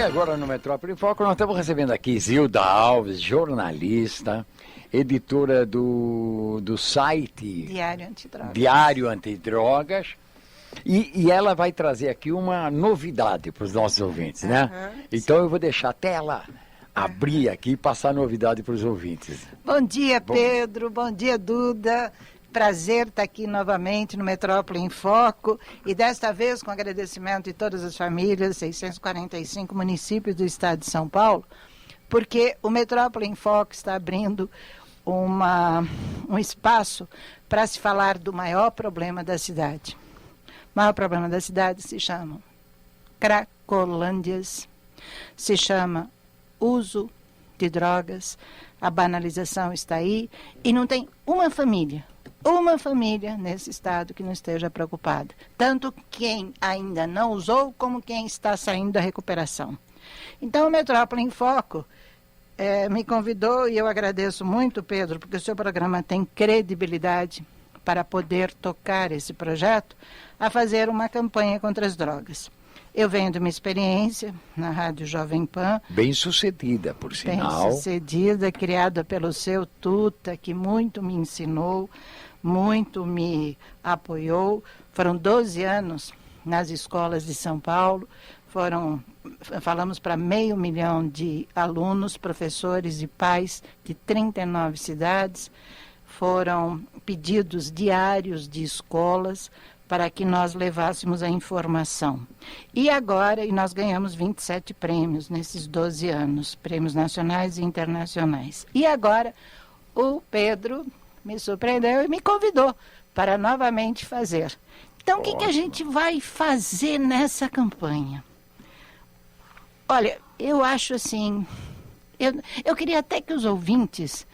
agora no Metrópole em Foco nós estamos recebendo aqui Zilda Alves, jornalista, editora do site Diário Antidrogas. E ela vai trazer aqui uma novidade para os nossos ouvintes, né? Então eu vou deixar até ela abrir aqui e passar a novidade para os ouvintes. Bom dia, Pedro. Bom dia, Duda. Prazer estar aqui novamente no Metrópole em Foco e desta vez com agradecimento de todas as famílias, 645 municípios do estado de São Paulo, porque o Metrópole em Foco está abrindo um espaço para se falar do maior problema da cidade. O maior problema da cidade se chama cracolândias, se chama uso de drogas, a banalização está aí e não tem uma família nesse estado que não esteja preocupada. Tanto quem ainda não usou, como quem está saindo da recuperação. Então, o Metrópole em Foco me convidou, e eu agradeço muito, Pedro, porque o seu programa tem credibilidade para poder tocar esse projeto, a fazer uma campanha contra as drogas. Eu venho de uma experiência na Rádio Jovem Pan. Bem sucedida, por sinal. Bem sucedida, criada pelo seu Tuta, que muito me ensinou, muito me apoiou. Foram 12 anos nas escolas de São Paulo. Falamos para 500 mil de alunos, professores e pais de 39 cidades. Foram pedidos diários de escolas para que nós levássemos a informação. E agora, nós ganhamos 27 prêmios nesses 12 anos, prêmios nacionais e internacionais. E agora, o Pedro me surpreendeu e me convidou para novamente fazer. Então, o que a gente vai fazer nessa campanha? Olha, eu acho assim, eu queria até que os ouvintes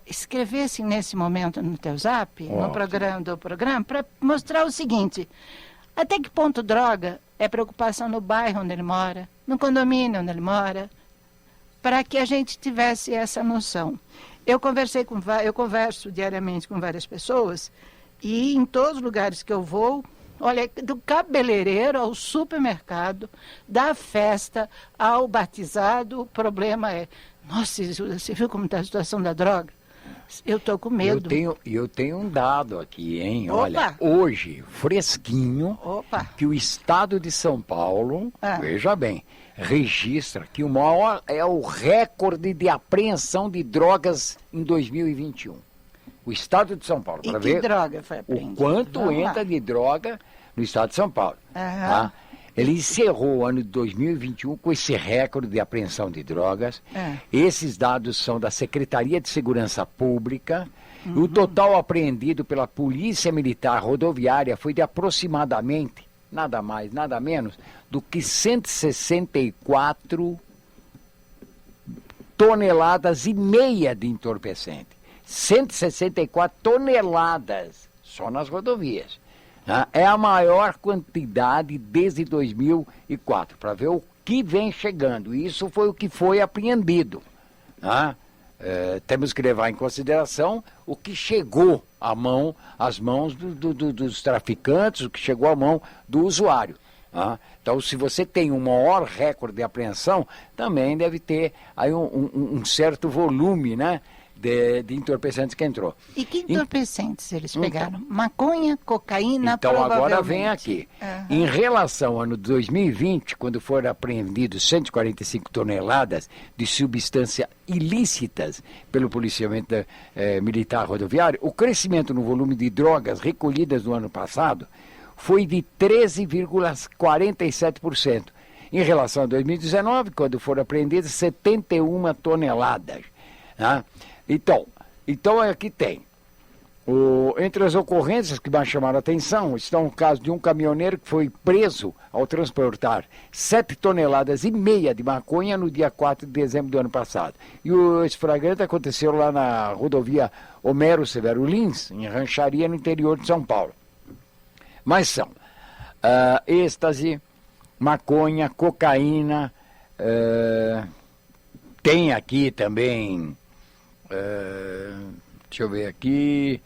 escrevessem nesse momento no teu zap, no programa, para mostrar o seguinte: até que ponto droga é preocupação no bairro onde ele mora, no condomínio onde ele mora, para que a gente tivesse essa noção. Eu converso diariamente com várias pessoas e em todos os lugares que eu vou, olha, do cabeleireiro ao supermercado, da festa ao batizado, o problema é: nossa, você viu como está a situação da droga? Eu estou com medo. Eu tenho um dado aqui, hein? Opa. Olha, hoje, fresquinho, que o estado de São Paulo, veja bem, registra que o maior é o recorde de apreensão de drogas em 2021. O estado de São Paulo, para ver que droga foi apreendida? O quanto entra de droga no estado de São Paulo. Tá? Ele encerrou o ano de 2021 com esse recorde de apreensão de drogas. Esses dados são da Secretaria de Segurança Pública. O total apreendido pela Polícia Militar Rodoviária foi de aproximadamente, nada mais, nada menos, do que 164 toneladas e meia de entorpecente. 164 toneladas só nas rodovias. É a maior quantidade desde 2004, para ver o que vem chegando. Isso foi o que foi apreendido. Temos que levar em consideração o que chegou às mãos dos traficantes, o que chegou à mão do usuário. Então, se você tem um maior recorde de apreensão, também deve ter aí um certo volume, né, de entorpecentes que entrou. E que entorpecentes eles pegaram? Maconha, cocaína, então agora vem aqui. Em relação ao ano 2020, quando foram apreendidos 145 toneladas de substâncias ilícitas pelo policiamento militar rodoviário, o crescimento no volume de drogas recolhidas no ano passado foi de 13,47%. Em relação a 2019, quando foram apreendidas 71 toneladas. Então aqui tem, entre as ocorrências que mais chamaram a atenção, estão o caso de um caminhoneiro que foi preso ao transportar 7 toneladas e meia de maconha no dia 4 de dezembro do ano passado. E esse flagrante aconteceu lá na rodovia Homero Severo Lins, em Rancharia, no interior de São Paulo. Mas são êxtase, maconha, cocaína, tem aqui também... deixa eu ver aqui.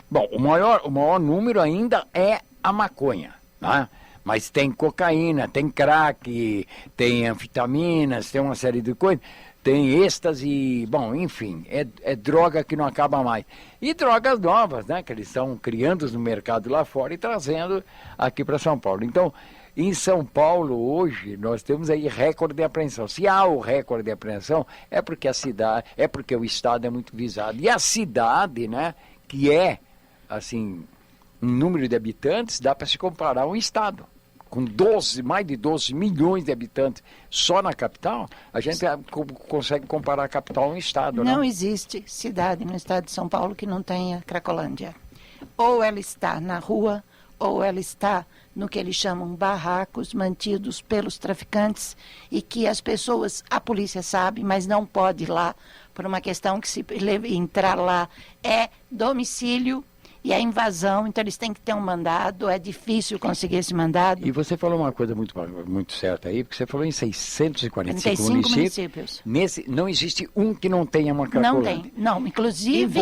Bom, o maior número ainda é a maconha, né? Mas tem cocaína, tem crack, tem anfetaminas, tem uma série de coisas. Tem êxtase, bom, enfim, é droga que não acaba mais. E drogas novas, né, que eles estão criando no mercado lá fora e trazendo aqui para São Paulo. Então, em São Paulo, hoje, nós temos aí recorde de apreensão. Se há o recorde de apreensão, é porque a cidade, é porque o estado é muito visado. E a cidade, né, que é, assim, um número de habitantes, dá para se comparar a um estado. Com mais de 12 milhões de habitantes só na capital, a gente consegue comparar a capital a um estado, né? Não existe cidade no estado de São Paulo que não tenha Cracolândia. Ou ela está na rua, ou ela está no que eles chamam barracos mantidos pelos traficantes e que as pessoas, a polícia sabe, mas não pode ir lá por uma questão que se entrar lá é domicílio e a invasão, então eles têm que ter um mandado, é difícil conseguir esse mandado. E você falou uma coisa muito certa aí, porque você falou em 645 municípios. Não existe um que não tenha uma Cracolândia. Não tem, não, inclusive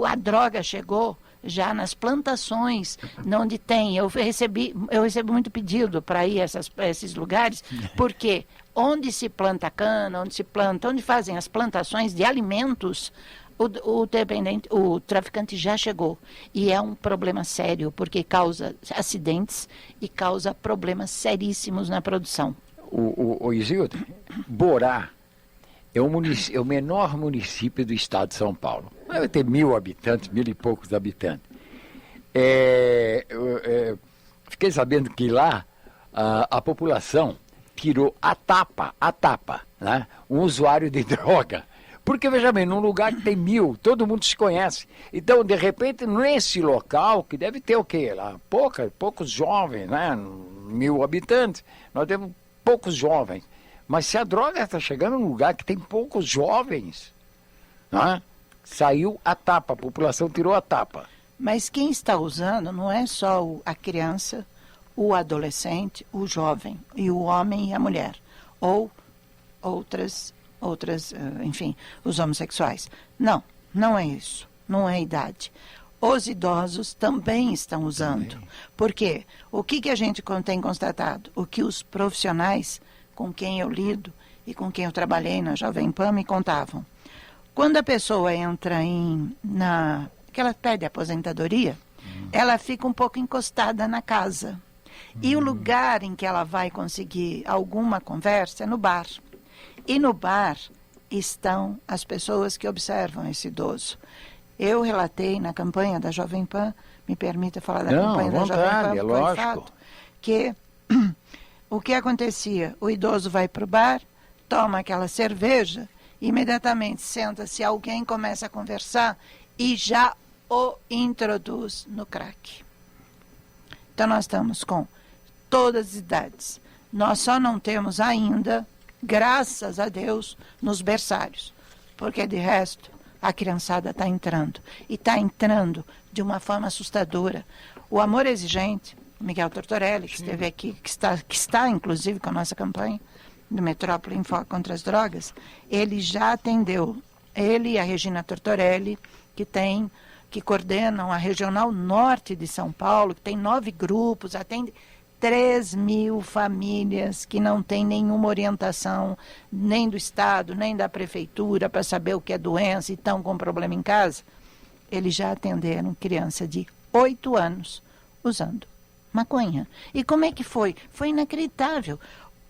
a droga chegou já nas plantações, onde tem, eu recebo muito pedido para ir a esses lugares, porque onde se planta cana, onde fazem as plantações de alimentos, o traficante já chegou. E é um problema sério, porque causa acidentes e causa problemas seríssimos na produção. O Isildo, Borá é o menor município do estado de São Paulo. Deve ter 1.000 habitantes, 1.000 e poucos habitantes. Fiquei sabendo que lá a população tirou a tapa, né? Um usuário de droga. Porque, veja bem, num lugar que tem 1.000, todo mundo se conhece. Então, de repente, nesse local, que deve ter o quê? Lá, poucos jovens, né? 1.000 habitantes, nós temos poucos jovens. Mas se a droga está chegando num lugar que tem poucos jovens, né? Saiu a tapa, a população tirou a tapa. Mas quem está usando não é só a criança, o adolescente, o jovem, e o homem e a mulher, ou outras, enfim, os homossexuais. Não é isso, não é idade. Os idosos também estão usando. Por quê? O que a gente tem constatado? O que os profissionais com quem eu lido e com quem eu trabalhei na Jovem Pan me contavam. Quando a pessoa entra que ela pede aposentadoria, ela fica um pouco encostada na casa. E o lugar em que ela vai conseguir alguma conversa é no bar. E no bar estão as pessoas que observam esse idoso. Eu relatei na campanha da Jovem Pan, me permita falar da campanha da Jovem Pan, foi fato, que o que acontecia? O idoso vai para o bar, toma aquela cerveja, imediatamente senta-se alguém, começa a conversar e já o introduz no crack. Então nós estamos com todas as idades. Nós só não temos ainda, graças a Deus, nos berçários, porque de resto a criançada está entrando, e está entrando de uma forma assustadora. O Amor Exigente, o Miguel Tortorelli, que esteve aqui, que está inclusive com a nossa campanha do Metrópole em Foco contra as Drogas, ele já atendeu, ele e a Regina Tortorelli, que coordenam a Regional Norte de São Paulo, que tem 9 grupos, atende 3.000 famílias que não têm nenhuma orientação, nem do Estado, nem da Prefeitura, para saber o que é doença e estão com problema em casa. Eles já atenderam criança de 8 anos usando maconha. E como é que foi? Foi inacreditável.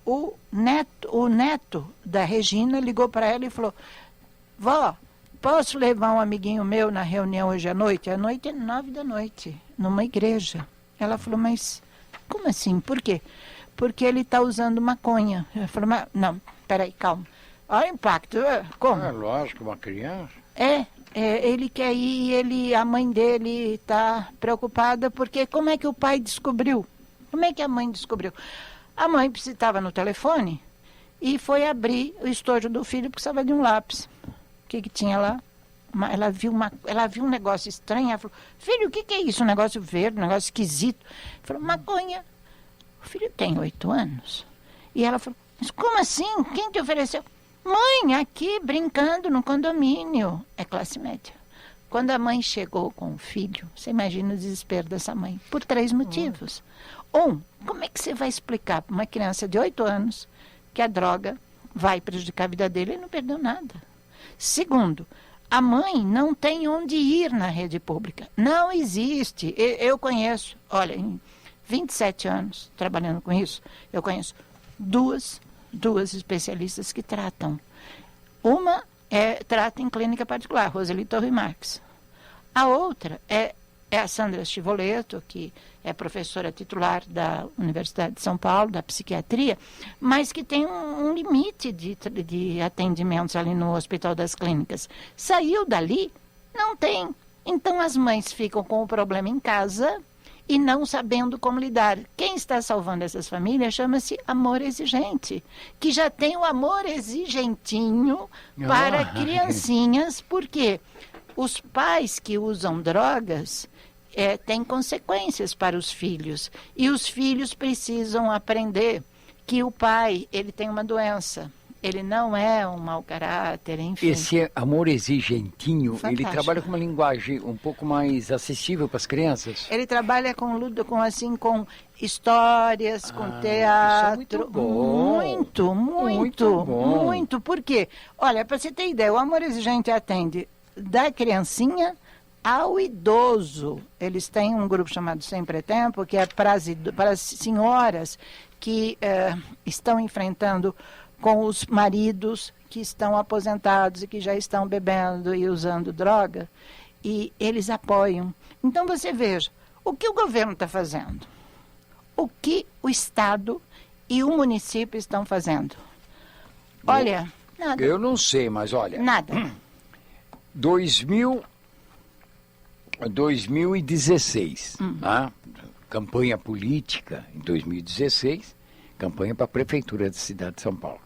O neto da Regina ligou para ela e falou: vó, posso levar um amiguinho meu na reunião hoje à noite? À noite é 9 da noite, numa igreja. Ela falou: mas como assim? Por quê? Porque ele está usando maconha. Ela falou: mas, não, peraí, calma. Olha o impacto. Como? É lógico, uma criança. Ele quer ir, a mãe dele está preocupada, porque como é que o pai descobriu? Como é que a mãe descobriu? A mãe estava no telefone e foi abrir o estojo do filho porque precisava de um lápis. O que tinha lá? Ela viu um negócio estranho, ela falou: filho, o que é isso? Um negócio verde, um negócio esquisito. Ela falou: maconha. O filho tem 8 anos. E ela falou: mas como assim? Quem te ofereceu? Mãe, aqui brincando no condomínio. É classe média. quando a mãe chegou com o filho, você imagina o desespero dessa mãe, por 3 motivos. Como é que você vai explicar para uma criança de 8 anos que a droga vai prejudicar a vida dele e não perdeu nada? Segundo, a mãe não tem onde ir na rede pública. Não existe. Eu conheço, olha, em 27 anos trabalhando com isso, eu conheço duas especialistas que tratam. Uma trata em clínica particular, Roseli Torre Marques. A outra é a Sandra Chivoleto, que é professora titular da Universidade de São Paulo, da psiquiatria, mas que tem um limite de atendimentos ali no Hospital das Clínicas. Saiu dali, não tem. Então as mães ficam com o problema em casa e não sabendo como lidar. Quem está salvando essas famílias chama-se Amor Exigente, que já tem o amor exigentinho para criancinhas, porque os pais que usam drogas têm consequências para os filhos, e os filhos precisam aprender que o pai, ele tem uma doença. Ele não é um mau caráter, enfim. Esse amor exigentinho, Fantástico. ele trabalha com uma linguagem um pouco mais acessível para as crianças? Ele trabalha com histórias, com teatro. Isso é muito bom. Muito bom. Por quê? Olha, para você ter ideia, o Amor Exigente atende da criancinha ao idoso. Eles têm um grupo chamado Sempre é Tempo, que é para as senhoras que estão enfrentando com os maridos que estão aposentados e que já estão bebendo e usando droga, e eles apoiam. Então você veja, o que o governo está fazendo? O que o Estado e o município estão fazendo? Olha, nada. Eu não sei, mas olha... Nada. 2016, tá? Campanha política em 2016, campanha para a Prefeitura da cidade de São Paulo.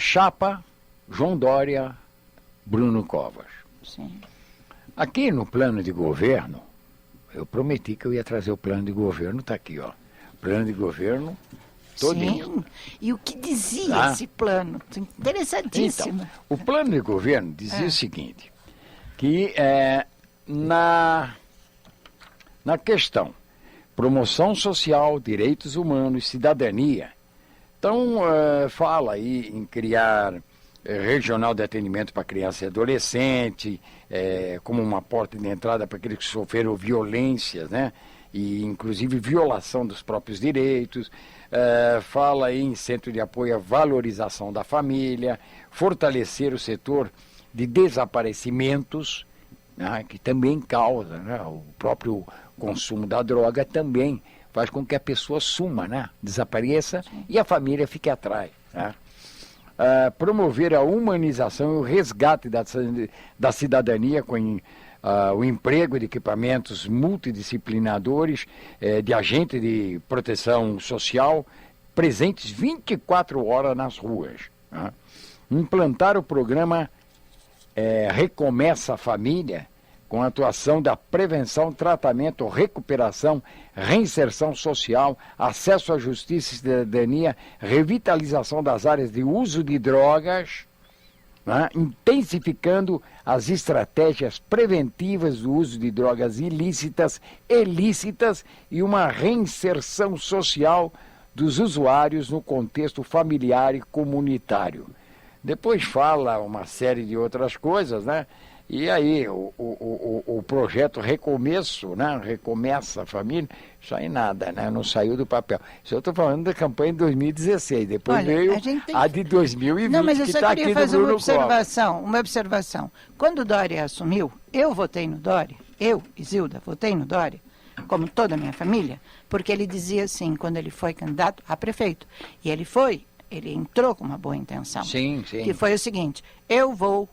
Chapa, João Dória, Bruno Covas. Sim. Aqui no plano de governo, eu prometi que eu ia trazer o plano de governo, está aqui, ó. Plano de governo todinho. Sim. E o que dizia esse plano? Interessantíssimo. Então, o plano de governo dizia o seguinte, que na questão promoção social, direitos humanos, cidadania, então fala aí em criar regional de atendimento para criança e adolescente, como uma porta de entrada para aqueles que sofreram violências, né? E inclusive violação dos próprios direitos, fala aí em centro de apoio à valorização da família, fortalecer o setor de desaparecimentos, né, que também causa, né, o próprio consumo da droga também faz com que a pessoa suma, né, desapareça e a família fique atrás. Né. Promover a humanização e o resgate da cidadania com o emprego de equipamentos multidisciplinadores, de agentes de proteção social, presentes 24 horas nas ruas. Né. Implantar o programa Recomeça a Família, com a atuação da prevenção, tratamento, recuperação, reinserção social, acesso à justiça e cidadania, revitalização das áreas de uso de drogas, né? Intensificando as estratégias preventivas do uso de drogas ilícitas e uma reinserção social dos usuários no contexto familiar e comunitário. Depois fala uma série de outras coisas, né? E aí o projeto Recomeço, né? Recomeça a Família, isso aí nada, né? Não saiu do papel. Isso eu estou falando da campanha de 2016, depois veio a de 2020, não, mas eu só tá queria fazer uma observação. Quando o Dória assumiu, eu votei no Dória, eu, Isilda, votei no Dória, como toda a minha família, porque ele dizia assim, quando ele foi candidato a prefeito, e ele entrou com uma boa intenção. Sim. Que foi o seguinte, eu vou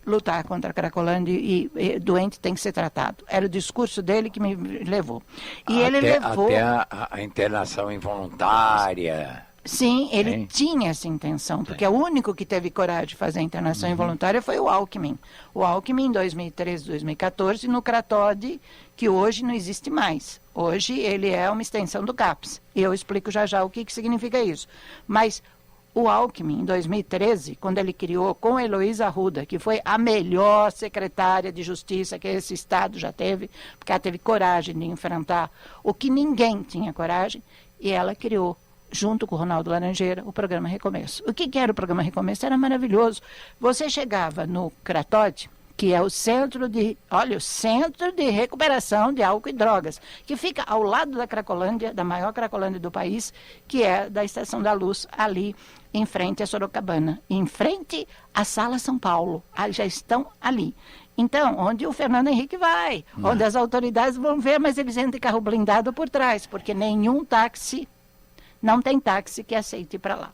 lutar contra a Cracolândia e doente tem que ser tratado. Era o discurso dele que me levou. E ele levou... Até a internação involuntária. Sim, ele tinha essa intenção, porque o único que teve coragem de fazer a internação involuntária foi o Alckmin. O Alckmin, em 2013, 2014, no Cratode, que hoje não existe mais. Hoje ele é uma extensão do CAPS. E eu explico já o que significa isso. Mas o Alckmin, em 2013, quando ele criou com Heloísa Arruda, que foi a melhor secretária de Justiça que esse Estado já teve, porque ela teve coragem de enfrentar o que ninguém tinha coragem, e ela criou, junto com o Ronaldo Laranjeira, o programa Recomeço. O que era o programa Recomeço? Era maravilhoso. Você chegava no Cratode, que é o centro de recuperação de álcool e drogas, que fica ao lado da Cracolândia, da maior Cracolândia do país, que é da Estação da Luz, ali em frente a Sorocabana, em frente à Sala São Paulo. Já estão ali. Então, onde o Fernando Henrique vai, onde as autoridades vão ver, mas eles entram de carro blindado por trás, porque não tem táxi que aceite ir para lá.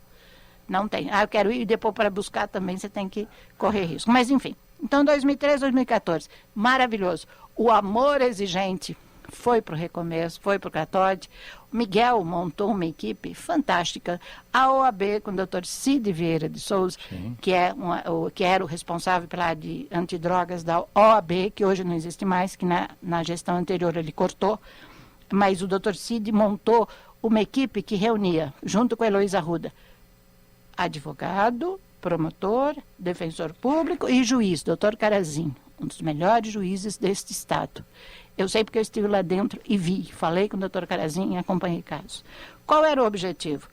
Não tem. Eu quero ir e depois para buscar também, você tem que correr risco. Mas, enfim. Então, 2013, 2014, maravilhoso. O Amor Exigente foi para o Recomeço, foi para o Cratode. O Miguel montou uma equipe fantástica. A OAB, com o Dr. Cid Vieira de Souza, que era o responsável pela área de antidrogas da OAB, que hoje não existe mais, que na gestão anterior ele cortou. Mas o Dr. Cid montou uma equipe que reunia, junto com a Heloísa Arruda, advogado, promotor, defensor público e juiz, doutor Carazinho, um dos melhores juízes deste estado. Eu sei porque eu estive lá dentro e vi, falei com o doutor Carazinho e acompanhei casos. Qual era o objetivo?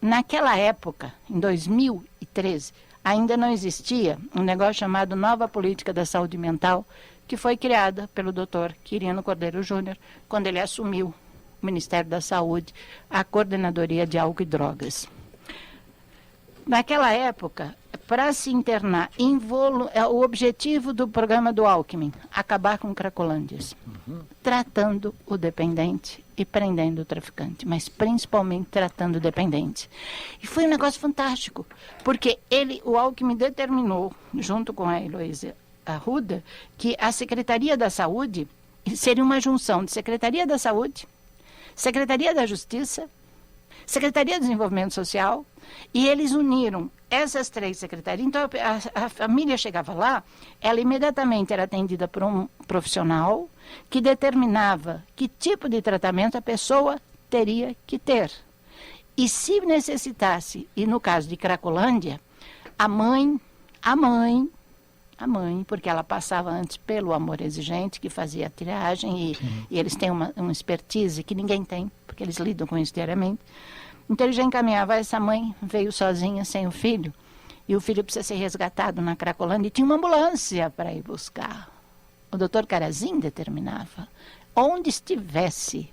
Naquela época, em 2013, ainda não existia um negócio chamado Nova Política da Saúde Mental, que foi criada pelo doutor Quirino Cordeiro Júnior, quando ele assumiu o Ministério da Saúde, a Coordenadoria de Álcool e Drogas. Naquela época, para se internar, o objetivo do programa do Alckmin, acabar com cracolândias, tratando o dependente e prendendo o traficante, mas principalmente tratando o dependente. E foi um negócio fantástico, porque o Alckmin determinou, junto com a Heloísa Arruda, que a Secretaria da Saúde seria uma junção de Secretaria da Saúde, Secretaria da Justiça, Secretaria de Desenvolvimento Social, e eles uniram essas três secretarias. Então, a família chegava lá, ela imediatamente era atendida por um profissional que determinava que tipo de tratamento a pessoa teria que ter. E se necessitasse, e no caso de Cracolândia, a mãe, porque ela passava antes pelo Amor Exigente, que fazia a triagem, e eles têm uma expertise que ninguém tem, porque eles lidam com isso diariamente. Então ele já encaminhava, essa mãe veio sozinha, sem o filho, e o filho precisa ser resgatado na Cracolândia, e tinha uma ambulância para ir buscar. O doutor Carazinho determinava, onde estivesse.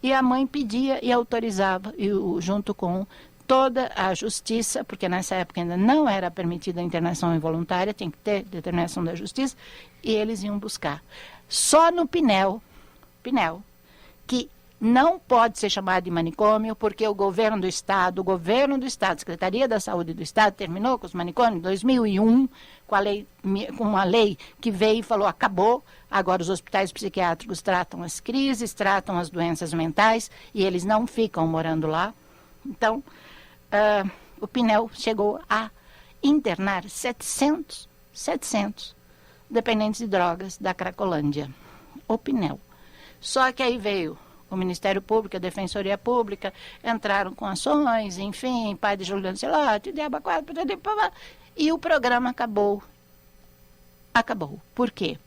E a mãe pedia e autorizava, junto com toda a justiça, porque nessa época ainda não era permitida a internação involuntária, tinha que ter determinação da justiça, e eles iam buscar. Só no Pinel, que não pode ser chamado de manicômio, porque o governo do Estado, a Secretaria da Saúde do Estado, terminou com os manicômios em 2001, com uma lei que veio e falou, acabou, agora os hospitais psiquiátricos tratam as crises, tratam as doenças mentais, e eles não ficam morando lá. Então, o Pinel chegou a internar 700 dependentes de drogas da Cracolândia. O Pinel. Só que aí veio o Ministério Público, a Defensoria Pública, entraram com ações, enfim, pai de Juliano Celotti, Diaba 4, e o programa acabou. Por quê?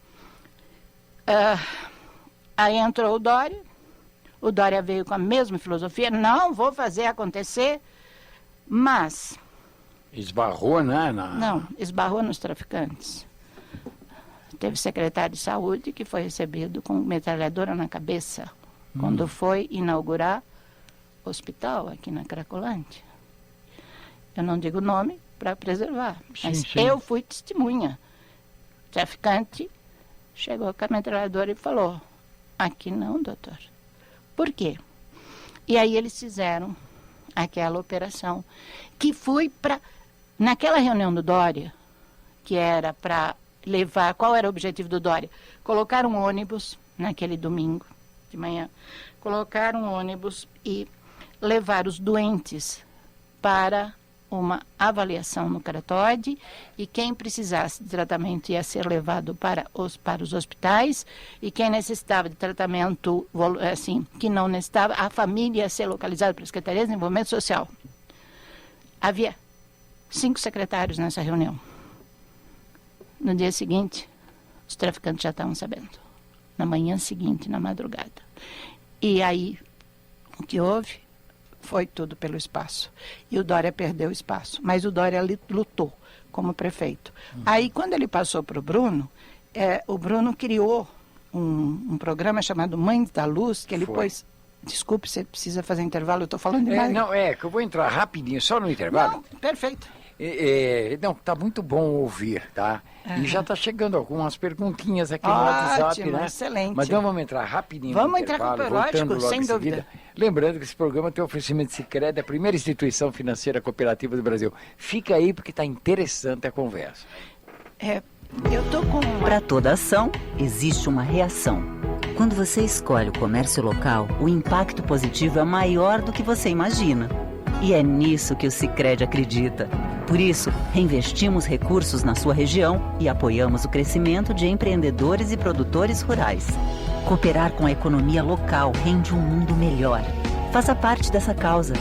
Aí entrou o Dória veio com a mesma filosofia, não vou fazer acontecer, mas... Esbarrou, né? Não, esbarrou nos traficantes. Teve secretário de saúde que foi recebido com metralhadora na cabeça quando foi inaugurar o hospital aqui na Cracolândia. Eu não digo o nome para preservar, mas eu fui testemunha. O traficante chegou com a metralhadora e falou, aqui não, doutor. Por quê? E aí eles fizeram aquela operação, que foi para... Naquela reunião do Dória, que era para levar... Qual era o objetivo do Dória? Colocar um ônibus, naquele domingo de manhã, colocar um ônibus e levar os doentes para uma avaliação no Cratode, e quem precisasse de tratamento ia ser levado para os hospitais, e quem necessitava de tratamento, assim, que não necessitava, a família ia ser localizada para a Secretaria de Desenvolvimento Social. Havia 5 secretários nessa reunião. No dia seguinte, os traficantes já estavam sabendo. Na manhã seguinte, na madrugada. E aí, o que houve foi tudo pelo espaço. E o Dória perdeu o espaço. Mas o Dória lutou como prefeito. Aí, quando ele passou para o Bruno criou um programa chamado Mães da Luz, que ele pôs... Desculpe, você precisa fazer intervalo, eu estou falando demais. Que eu vou entrar rapidinho, só no intervalo. Não, perfeito. Tá muito bom ouvir, tá? E já está chegando algumas perguntinhas aqui no Ótimo, WhatsApp, né? Excelente. Mas então vamos entrar rapidinho no intervalo. Vamos entrar com o lógico, sem dúvida. Lembrando que esse programa tem oferecimento de Sicredi, a primeira instituição financeira cooperativa do Brasil. Fica aí porque está interessante a conversa. Eu tô com... Para toda ação, existe uma reação. Quando você escolhe o comércio local, o impacto positivo é maior do que você imagina. E é nisso que o Sicredi acredita. Por isso, reinvestimos recursos na sua região e apoiamos o crescimento de empreendedores e produtores rurais. Cooperar com a economia local rende um mundo melhor. Faça parte dessa causa.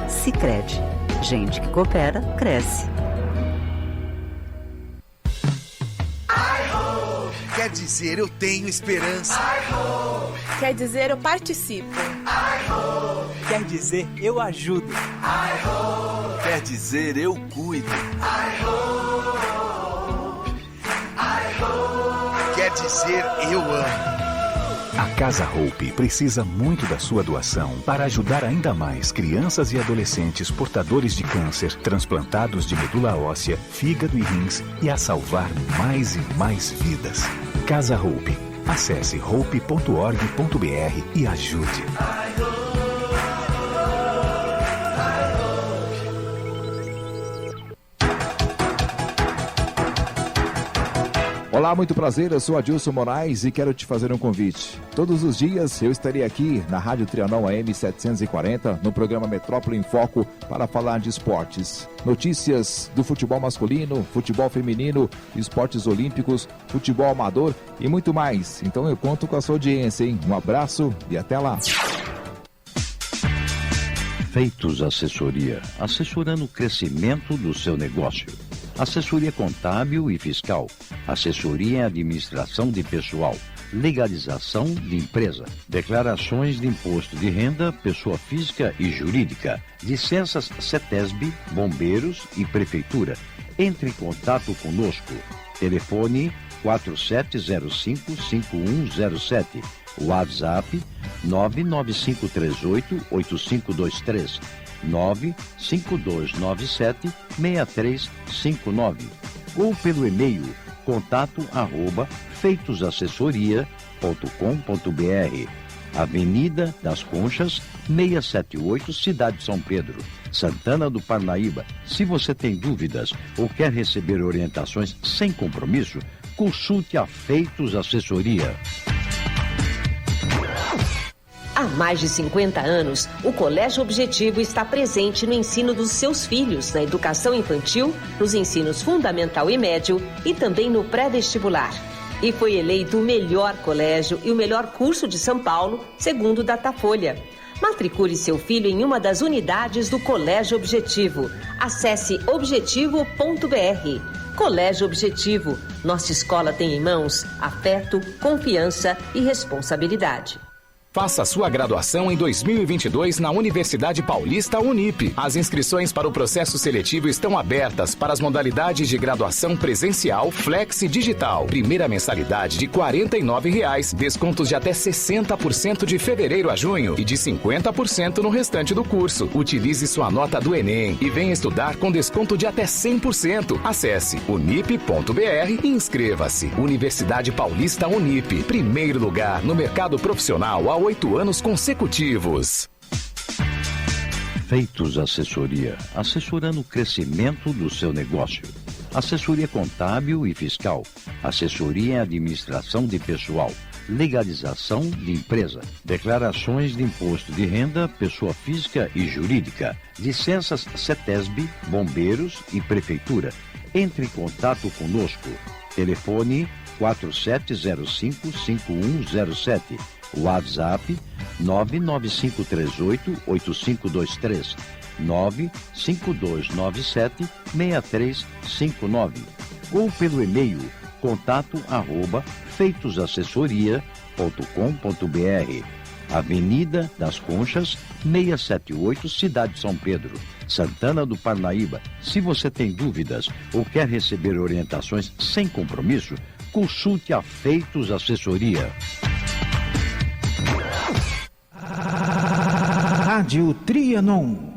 Sicredi. Gente que coopera, cresce. Quer dizer, eu tenho esperança. Quer dizer, eu participo. Quer dizer, eu ajudo. Quer dizer, eu cuido. Quer dizer, eu amo. A Casa Hope precisa muito da sua doação para ajudar ainda mais crianças e adolescentes portadores de câncer, transplantados de medula óssea, fígado e rins e a salvar mais e mais vidas. Casa Hope. Acesse hope.org.br e ajude. Olá, muito prazer, eu sou Adilson Moraes e quero te fazer um convite. Todos os dias eu estarei aqui na Rádio Trianon AM 740, no programa Metrópole em Foco, para falar de esportes. Notícias do futebol masculino, futebol feminino, esportes olímpicos, futebol amador e muito mais. Então eu conto com a sua audiência, hein? Um abraço e até lá. Feitos Assessoria, assessorando o crescimento do seu negócio. Assessoria contábil e fiscal, assessoria em administração de pessoal, legalização de empresa, declarações de imposto de renda, pessoa física e jurídica, licenças CETESB, bombeiros e prefeitura. Entre em contato conosco. Telefone 4705-5107, WhatsApp 99538-8523. 95297-6359 ou pelo e-mail contato@feitosassessoria.com.br. Avenida das Conchas, 678, Cidade de São Pedro, Santana do Parnaíba. Se você tem dúvidas ou quer receber orientações sem compromisso, consulte a Feitos Assessoria. Há mais de 50 anos, o Colégio Objetivo está presente no ensino dos seus filhos, na educação infantil, nos ensinos fundamental e médio e também no pré-vestibular. E foi eleito o melhor colégio e o melhor curso de São Paulo, segundo o Datafolha. Matricule seu filho em uma das unidades do Colégio Objetivo. Acesse objetivo.br. Colégio Objetivo. Nossa escola tem em mãos afeto, confiança e responsabilidade. Faça a sua graduação em 2022 na Universidade Paulista Unip. As inscrições para o processo seletivo estão abertas para as modalidades de graduação presencial, Flex e digital. Primeira mensalidade de R$ 49,00, descontos de até 60% de fevereiro a junho e de 50% no restante do curso. Utilize sua nota do Enem e venha estudar com desconto de até 100%. Acesse unip.br e inscreva-se. Universidade Paulista Unip, primeiro lugar no mercado profissional há 8 anos consecutivos. Feitos Assessoria, assessorando o crescimento do seu negócio. Assessoria contábil e fiscal, assessoria em administração de pessoal, legalização de empresa, declarações de imposto de renda, pessoa física e jurídica, licenças CETESB, bombeiros e prefeitura. Entre em contato conosco. Telefone 4705-5107. WhatsApp 99538-8523. 95297-6359 ou pelo e-mail contato@feitosassessoria.com.br. Avenida das Conchas, 678, Cidade de São Pedro, Santana do Parnaíba. Se você tem dúvidas ou quer receber orientações sem compromisso, consulte a Feitos Assessoria. Rádio Trianon.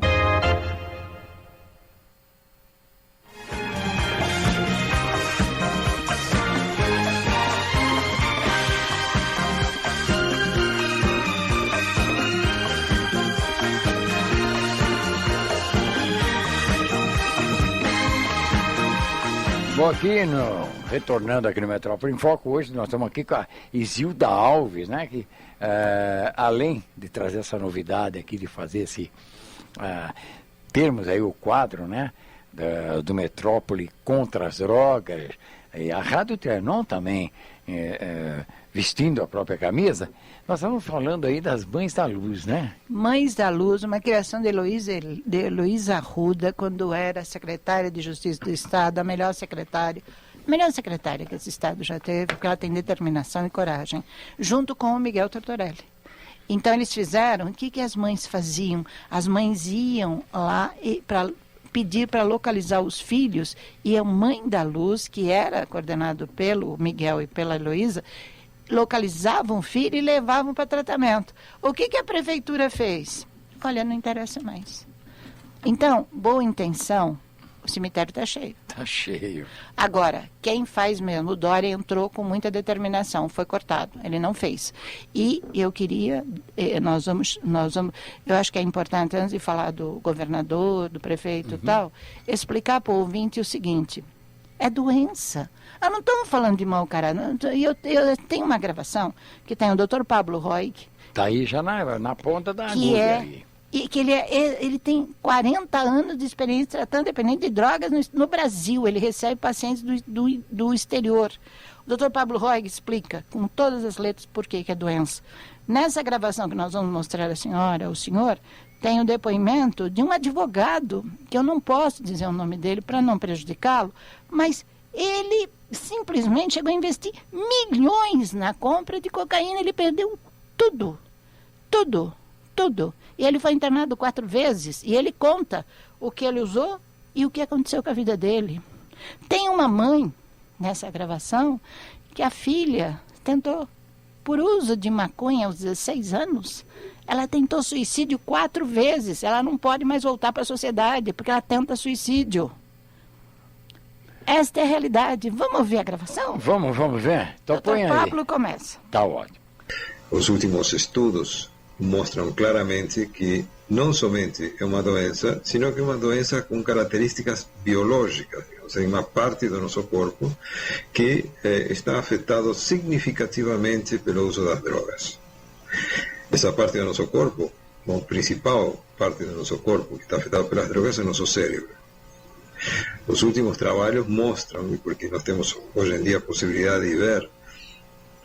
Bom, retornando aqui no Metrópole em Foco, hoje nós estamos aqui com a Isilda Alves, né, que além de trazer essa novidade aqui, de fazer termos aí o quadro, né, do Metrópole contra as drogas, e a Rádio Trianon também vestindo a própria camisa. Nós estamos falando aí das Mães da Luz, né? Mães da Luz, uma criação de Heloísa Arruda, quando era secretária de Justiça do Estado, a melhor secretária que esse Estado já teve, porque ela tem determinação e coragem, junto com o Miguel Tortorelli. Então eles fizeram, o que as mães faziam? As mães iam lá para pedir para localizar os filhos, e a Mãe da Luz, que era coordenado pelo Miguel e pela Heloísa, localizavam o filho e levavam para tratamento. O que a prefeitura fez? Olha, não interessa mais. Então, boa intenção, o cemitério está cheio. Está cheio. Agora, quem faz mesmo? O Dória entrou com muita determinação, foi cortado, ele não fez. E eu queria, nós vamos, eu acho que é importante, antes de falar do governador, do prefeito e tal, explicar para o ouvinte o seguinte: é doença. Não estamos falando de mau caráter. Eu tenho uma gravação que tem o Dr. Pablo Roig. Está aí já na ponta da agulha. E que ele tem 40 anos de experiência tratando dependente de drogas no Brasil. Ele recebe pacientes do exterior. O Dr. Pablo Roig explica com todas as letras por que é doença. Nessa gravação que nós vamos mostrar à senhora, ao senhor, tem o depoimento de um advogado, que eu não posso dizer o nome dele para não prejudicá-lo, mas ele simplesmente chegou a investir milhões na compra de cocaína. Ele perdeu tudo. E ele foi internado 4 vezes. E ele conta o que ele usou e o que aconteceu com a vida dele. Tem uma mãe, nessa gravação, que a filha tentou, por uso de maconha aos 16 anos, ela tentou suicídio 4 vezes. Ela não pode mais voltar para a sociedade, porque ela tenta suicídio. Esta é a realidade. Vamos ouvir a gravação? Vamos ver? Então põe aí. Pablo começa. Tá ótimo. Os últimos estudos mostram claramente que não somente é uma doença, sino que é uma doença com características biológicas. Ou seja, uma parte do nosso corpo que está afetado significativamente pelo uso das drogas. Essa parte do nosso corpo, a principal parte do nosso corpo que está afetado pelas drogas é o nosso cérebro. Os últimos trabalhos mostram, porque nós temos hoje em dia a possibilidade de ver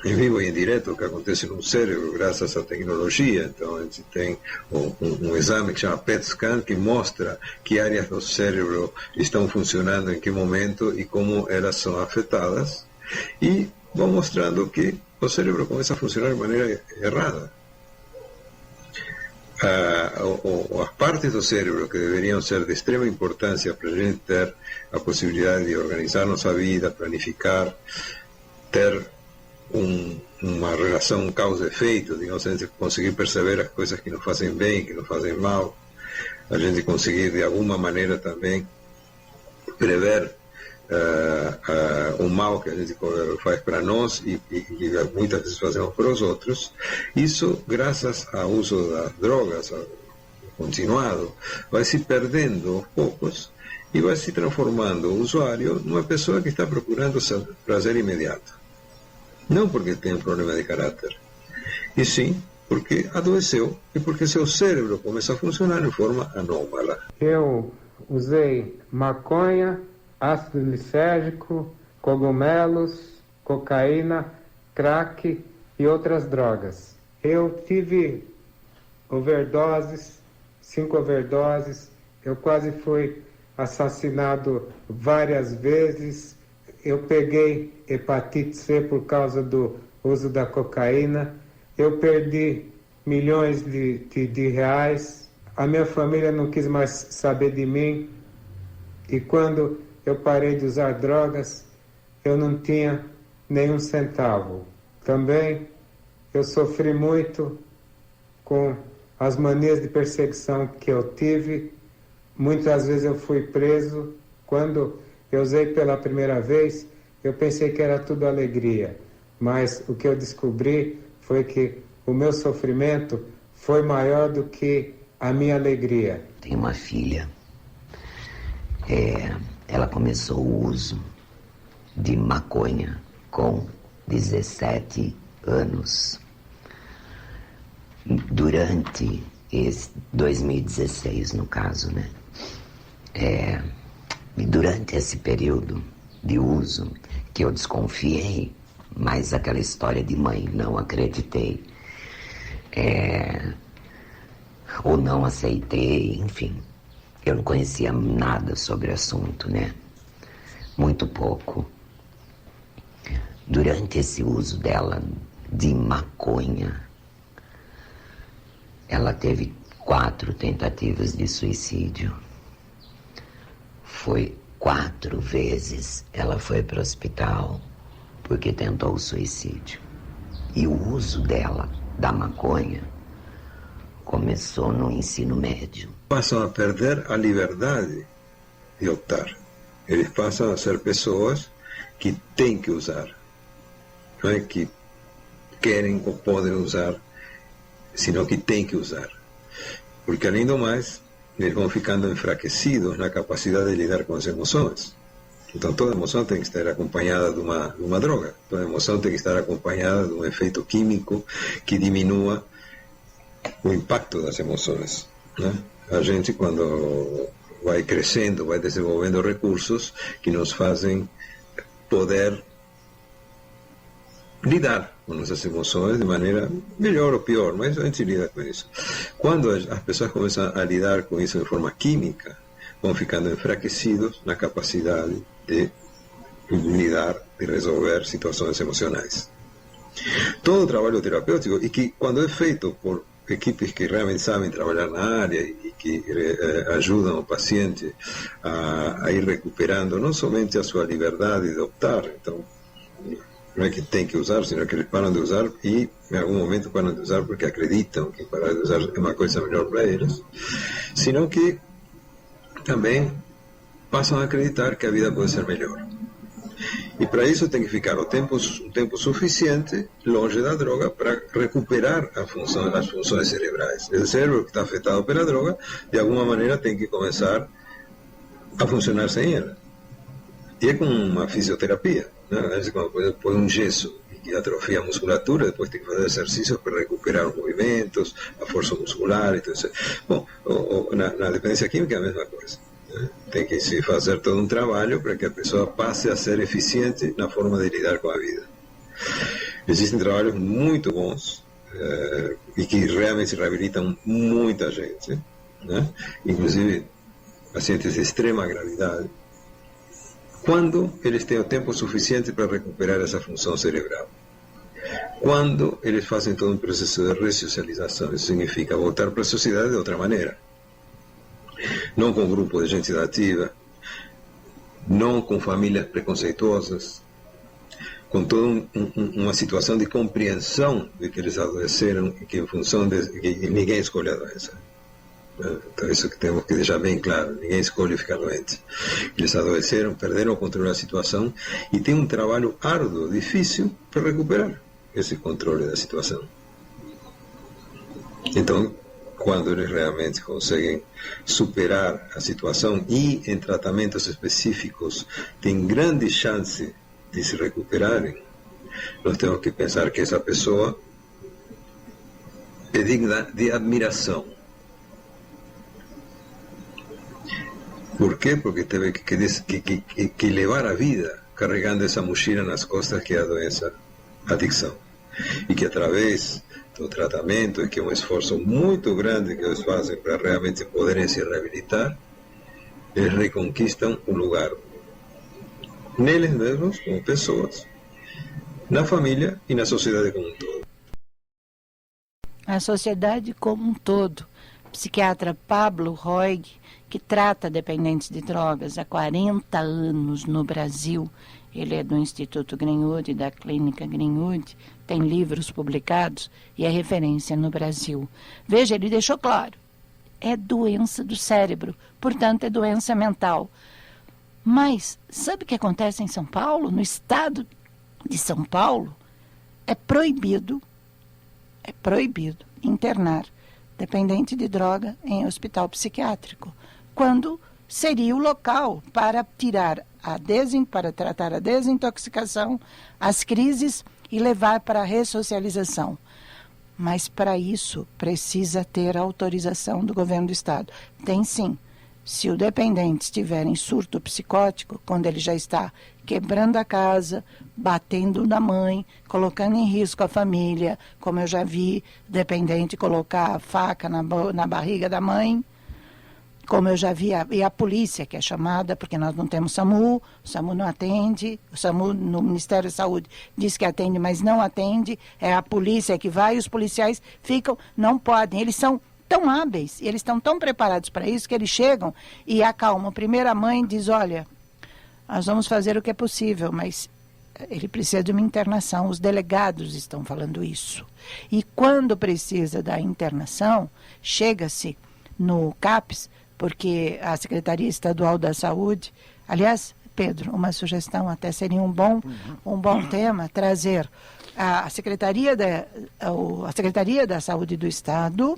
em vivo e em direto o que acontece no cérebro graças à tecnologia. Então a gente tem um exame que chama PET scan, que mostra que áreas do cérebro estão funcionando em que momento e como elas são afetadas, e vão mostrando que o cérebro começa a funcionar de maneira errada. As partes do cérebro que deveriam ser de extrema importância para a gente ter a possibilidade de organizar nossa vida, planificar, ter uma relação causa-efeito, digamos, a gente conseguir perceber as coisas que nos fazem bem, que nos fazem mal, a gente conseguir de alguma maneira também prever o mal que a gente faz para nós e muitas vezes fazemos para os outros. Isso, graças ao uso das drogas continuado, vai se perdendo aos poucos e vai se transformando o usuário numa pessoa que está procurando prazer imediato. Não porque tem um problema de caráter, e sim porque adoeceu e porque seu cérebro começa a funcionar de forma anômala. Eu usei maconha, ácido lisérgico, cogumelos, cocaína, crack e outras drogas. Eu tive overdoses, 5 overdoses, eu quase fui assassinado várias vezes. Eu peguei hepatite C por causa do uso da cocaína. Eu perdi milhões de reais. A minha família não quis mais saber de mim. E quando eu parei de usar drogas, eu não tinha nenhum centavo. Também eu sofri muito com as manias de perseguição que eu tive. Muitas vezes eu fui preso. Quando eu usei pela primeira vez, eu pensei que era tudo alegria. Mas o que eu descobri foi que o meu sofrimento foi maior do que a minha alegria. Tenho uma filha. Ela começou o uso de maconha com 17 anos. Durante 2016, no caso, né? E durante esse período de uso, que eu desconfiei, mas aquela história de mãe, não acreditei, ou não aceitei, enfim, eu não conhecia nada sobre o assunto, né? Muito pouco. Durante esse uso dela de maconha, ela teve 4 tentativas de suicídio. Foi 4 vezes ela foi para o hospital porque tentou o suicídio. E o uso dela, da maconha, começou no ensino médio. Passam a perder a liberdade de optar. Eles passam a ser pessoas que têm que usar. Não é que querem ou podem usar, senão que têm que usar. Porque, além do mais, eles vão ficando enfraquecidos na capacidade de lidar com as emoções. Então, toda emoção tem que estar acompanhada de uma droga. Toda emoção tem que estar acompanhada de um efeito químico que diminua o impacto das emoções, né? A gente, quando vai crescendo, vai desenvolvendo recursos que nos fazem poder lidar com nossas emoções de maneira melhor ou pior, mas a gente lida com isso. Quando as pessoas começam a lidar com isso de forma química, vão ficando enfraquecidos na capacidade de lidar e resolver situações emocionais. Todo o trabalho terapêutico, e que quando é feito por equipes que realmente sabem trabalhar na área e que ajudam o paciente a ir recuperando não somente a sua liberdade de optar, então não é que tem que usar, senão que eles param de usar e em algum momento param de usar porque acreditam que parar de usar é uma coisa melhor para eles, senão que também passam a acreditar que a vida pode ser melhor. E para isso tem que ficar um tempo suficiente longe da droga para recuperar as funções cerebrais. O cérebro que está afetado pela droga, de alguma maneira tem que começar a funcionar sem ela. E é como uma fisioterapia, né? A gente, quando põe um gesso que atrofia a musculatura, depois tem que fazer exercícios para recuperar os movimentos, a força muscular e tudo isso. Bom, na dependência química é a mesma coisa. Tem que se fazer todo um trabalho para que a pessoa passe a ser eficiente na forma de lidar com a vida. Existem trabalhos muito bons e que realmente reabilitam muita gente, né? Inclusive pacientes de extrema gravidade, quando eles têm o tempo suficiente para recuperar essa função cerebral. Quando eles fazem todo um processo de ressocialização, isso significa voltar para a sociedade de outra maneira. Não com grupo de gente ativa, não com famílias preconceituosas, com toda uma situação de compreensão de que eles adoeceram e que em função de que ninguém escolhe a doença. Então isso que temos que deixar bem claro, ninguém escolhe ficar doente. Eles adoeceram, perderam o controle da situação e tem um trabalho árduo, difícil para recuperar esse controle da situação. Então, quando eles realmente conseguem superar a situação e em tratamentos específicos têm grande chance de se recuperarem, nós temos que pensar que essa pessoa é digna de admiração. Por quê? Porque teve que levar a vida carregando essa mochila nas costas que é a doença, a adicção. E que através do tratamento, e que é um esforço muito grande que eles fazem para realmente poderem se reabilitar, eles reconquistam o lugar neles mesmos, como pessoas, na família e na sociedade como um todo. A sociedade como um todo. O psiquiatra Pablo Roig, que trata dependentes de drogas há 40 anos no Brasil, ele é do Instituto Greenwood, da Clínica Greenwood, tem livros publicados e é referência no Brasil. Veja, ele deixou claro, é doença do cérebro, portanto é doença mental. Mas sabe o que acontece em São Paulo? No estado de São Paulo, é proibido internar dependente de droga em hospital psiquiátrico, quando seria o local para para tratar a desintoxicação, as crises e levar para a ressocialização. Mas para isso precisa ter autorização do governo do estado. Tem sim. Se o dependente estiver em surto psicótico, quando ele já está quebrando a casa, batendo na mãe, colocando em risco a família, como eu já vi dependente colocar a faca na barriga da mãe, como eu já vi, e a polícia que é chamada, porque nós não temos SAMU, o SAMU não atende, o SAMU no Ministério da Saúde diz que atende, mas não atende, é a polícia que vai e os policiais não podem, eles são tão hábeis, eles estão tão preparados para isso que eles chegam e acalmam. Primeiro a mãe diz, olha, nós vamos fazer o que é possível, mas ele precisa de uma internação, os delegados estão falando isso. E quando precisa da internação, chega-se no CAPS, porque a Secretaria Estadual da Saúde, aliás, Pedro, uma sugestão até seria um bom tema, trazer a Secretaria da Saúde do Estado,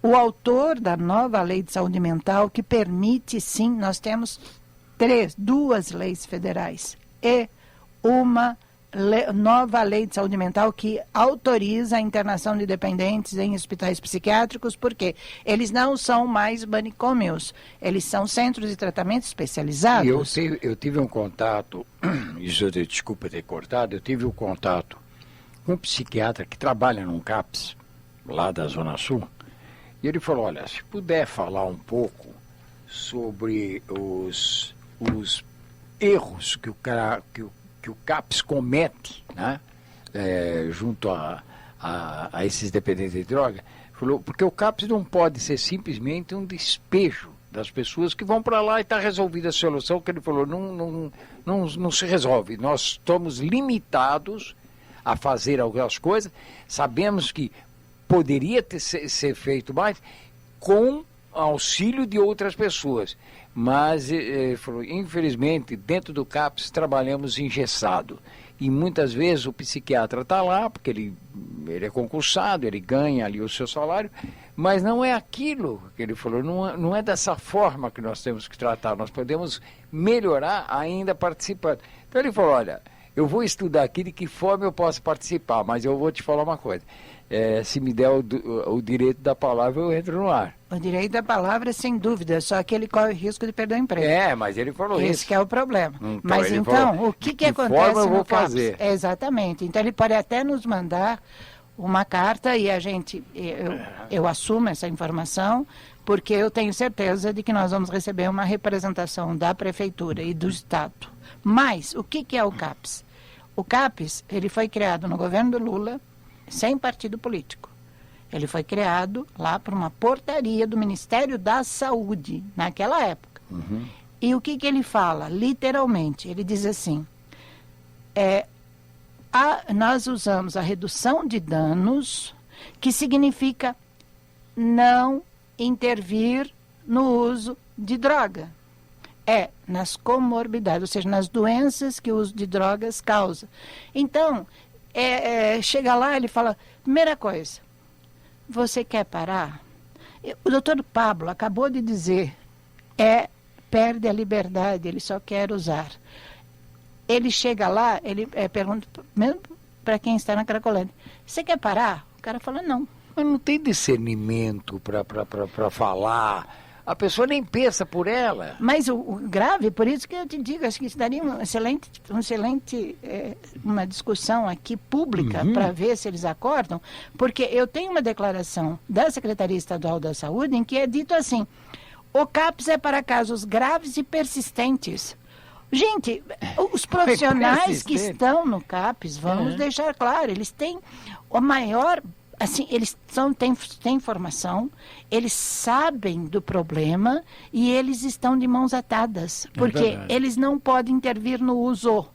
o autor da nova lei de saúde mental, que permite, sim, nós temos duas leis federais e uma nova lei de saúde mental que autoriza a internação de dependentes em hospitais psiquiátricos, porque eles não são mais manicômios, eles são centros de tratamento especializados. Eu tive um contato, desculpa ter cortado, eu tive um contato com um psiquiatra que trabalha num CAPS, lá da Zona Sul, e ele falou, olha, se puder falar um pouco sobre os erros que o CAPS comete, né, junto a esses dependentes de droga, falou, porque o CAPS não pode ser simplesmente um despejo das pessoas que vão para lá e está resolvida a solução, que ele falou, não se resolve, nós estamos limitados a fazer algumas coisas, sabemos que poderia ser feito mais com auxílio de outras pessoas, mas infelizmente dentro do CAPS trabalhamos engessado e muitas vezes o psiquiatra está lá porque ele é concursado, ele ganha ali o seu salário, mas não é aquilo que ele falou, não é dessa forma que nós temos que tratar, nós podemos melhorar ainda participando. Então ele falou, olha, eu vou estudar aqui de que forma eu posso participar, mas eu vou te falar uma coisa, se me der o direito da palavra, eu entro no ar. O direito da palavra, sem dúvida, só que ele corre o risco de perder o emprego. Mas ele falou isso. Esse que é o problema. Então, mas então, falou, o que acontece forma eu vou no CAPS? fazer? Exatamente. Então, ele pode até nos mandar uma carta e eu assumo essa informação, porque eu tenho certeza de que nós vamos receber uma representação da Prefeitura e do Estado. Mas, o que é o CAPS? O CAPS, ele foi criado no governo do Lula, sem partido político. Ele foi criado lá por uma portaria do Ministério da Saúde, naquela época. Uhum. E o que ele fala? Literalmente, ele diz assim, nós usamos a redução de danos, que significa não intervir no uso de droga. Nas comorbidades, ou seja, nas doenças que o uso de drogas causa. Então, chega lá, ele fala, primeira coisa, você quer parar? O doutor Pablo acabou de dizer, perde a liberdade, ele só quer usar. Ele chega lá, ele pergunta, mesmo para quem está na Cracolândia, você quer parar? O cara fala, não. Mas não tem discernimento para falar. A pessoa nem pensa por ela. Mas o grave, por isso que eu te digo, acho que isso daria uma discussão aqui pública para ver se eles acordam, porque eu tenho uma declaração da Secretaria Estadual da Saúde em que é dito assim, O CAPS é para casos graves e persistentes. Gente, os profissionais que estão no CAPS, vamos deixar claro, eles têm o maior, assim, eles têm formação, eles sabem do problema e eles estão de mãos atadas, porque eles não podem intervir no uso.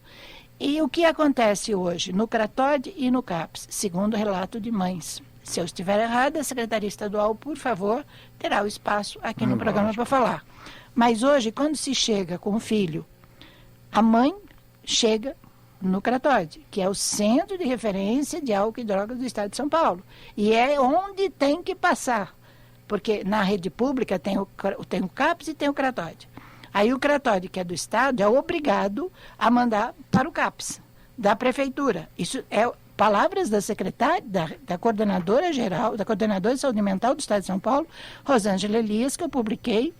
E o que acontece hoje no CRATOD e no CAPS, segundo o relato de mães? Se eu estiver errada, a Secretaria Estadual, por favor, terá o espaço aqui no programa para falar. Mas hoje, quando se chega com o filho, a mãe chega no CRATOD, que é o Centro de Referência de Álcool e Drogas do Estado de São Paulo. E é onde tem que passar. Porque na rede pública tem o CAPS e tem o CRATOD. Aí o CRATOD, que é do Estado, é obrigado a mandar para o CAPS, da Prefeitura. Isso é palavras da secretária, da coordenadora geral, da coordenadora de saúde mental do Estado de São Paulo, Rosângela Elias, que eu publiquei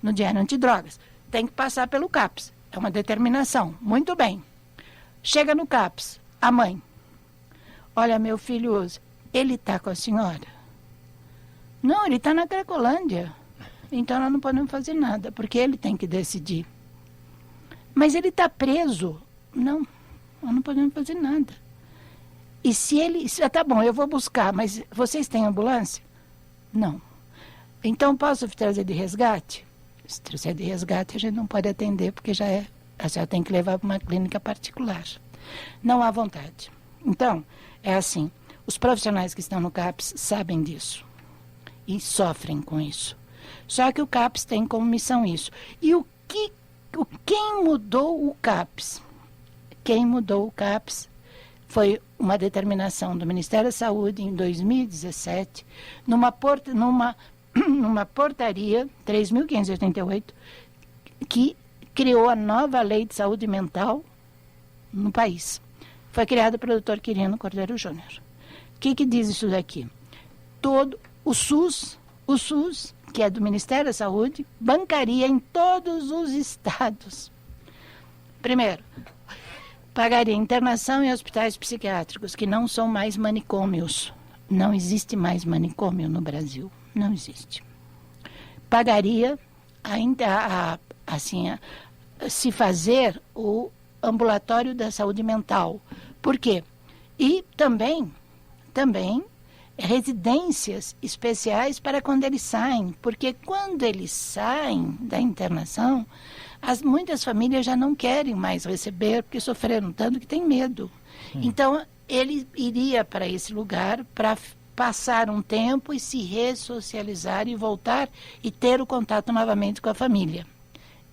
no Diário Antidrogas. Tem que passar pelo CAPS. É uma determinação. Muito bem. Chega no CAPS, a mãe. Olha, meu filho usa. Ele está com a senhora? Não, ele está na Cracolândia. Então nós não podemos fazer nada, porque ele tem que decidir. Mas ele está preso. Não, nós não podemos fazer nada. E se ele... Tá bom, eu vou buscar, mas vocês têm ambulância? Não. Então posso trazer de resgate? Se trazer de resgate, a gente não pode atender, porque a senhora tem que levar para uma clínica particular. Não há vontade. Então, é assim, os profissionais que estão no CAPS sabem disso e sofrem com isso. Só que o CAPS tem como missão isso. E quem mudou o CAPS? Quem mudou o CAPS foi uma determinação do Ministério da Saúde em 2017, numa portaria 3.588, que criou a nova lei de saúde mental no país. Foi criada pelo Dr. Quirino Cordeiro Júnior. O que diz isso daqui? Todo o SUS, que é do Ministério da Saúde, bancaria em todos os estados. Primeiro, pagaria internação em hospitais psiquiátricos, que não são mais manicômios. Não existe mais manicômio no Brasil. Não existe. Pagaria se fazer o ambulatório da saúde mental. Por quê? E também residências especiais para quando eles saem. Porque quando eles saem da internação, muitas famílias já não querem mais receber, porque sofreram tanto que tem medo. Então, ele iria para esse lugar para passar um tempo e se ressocializar e voltar e ter o contato novamente com a família.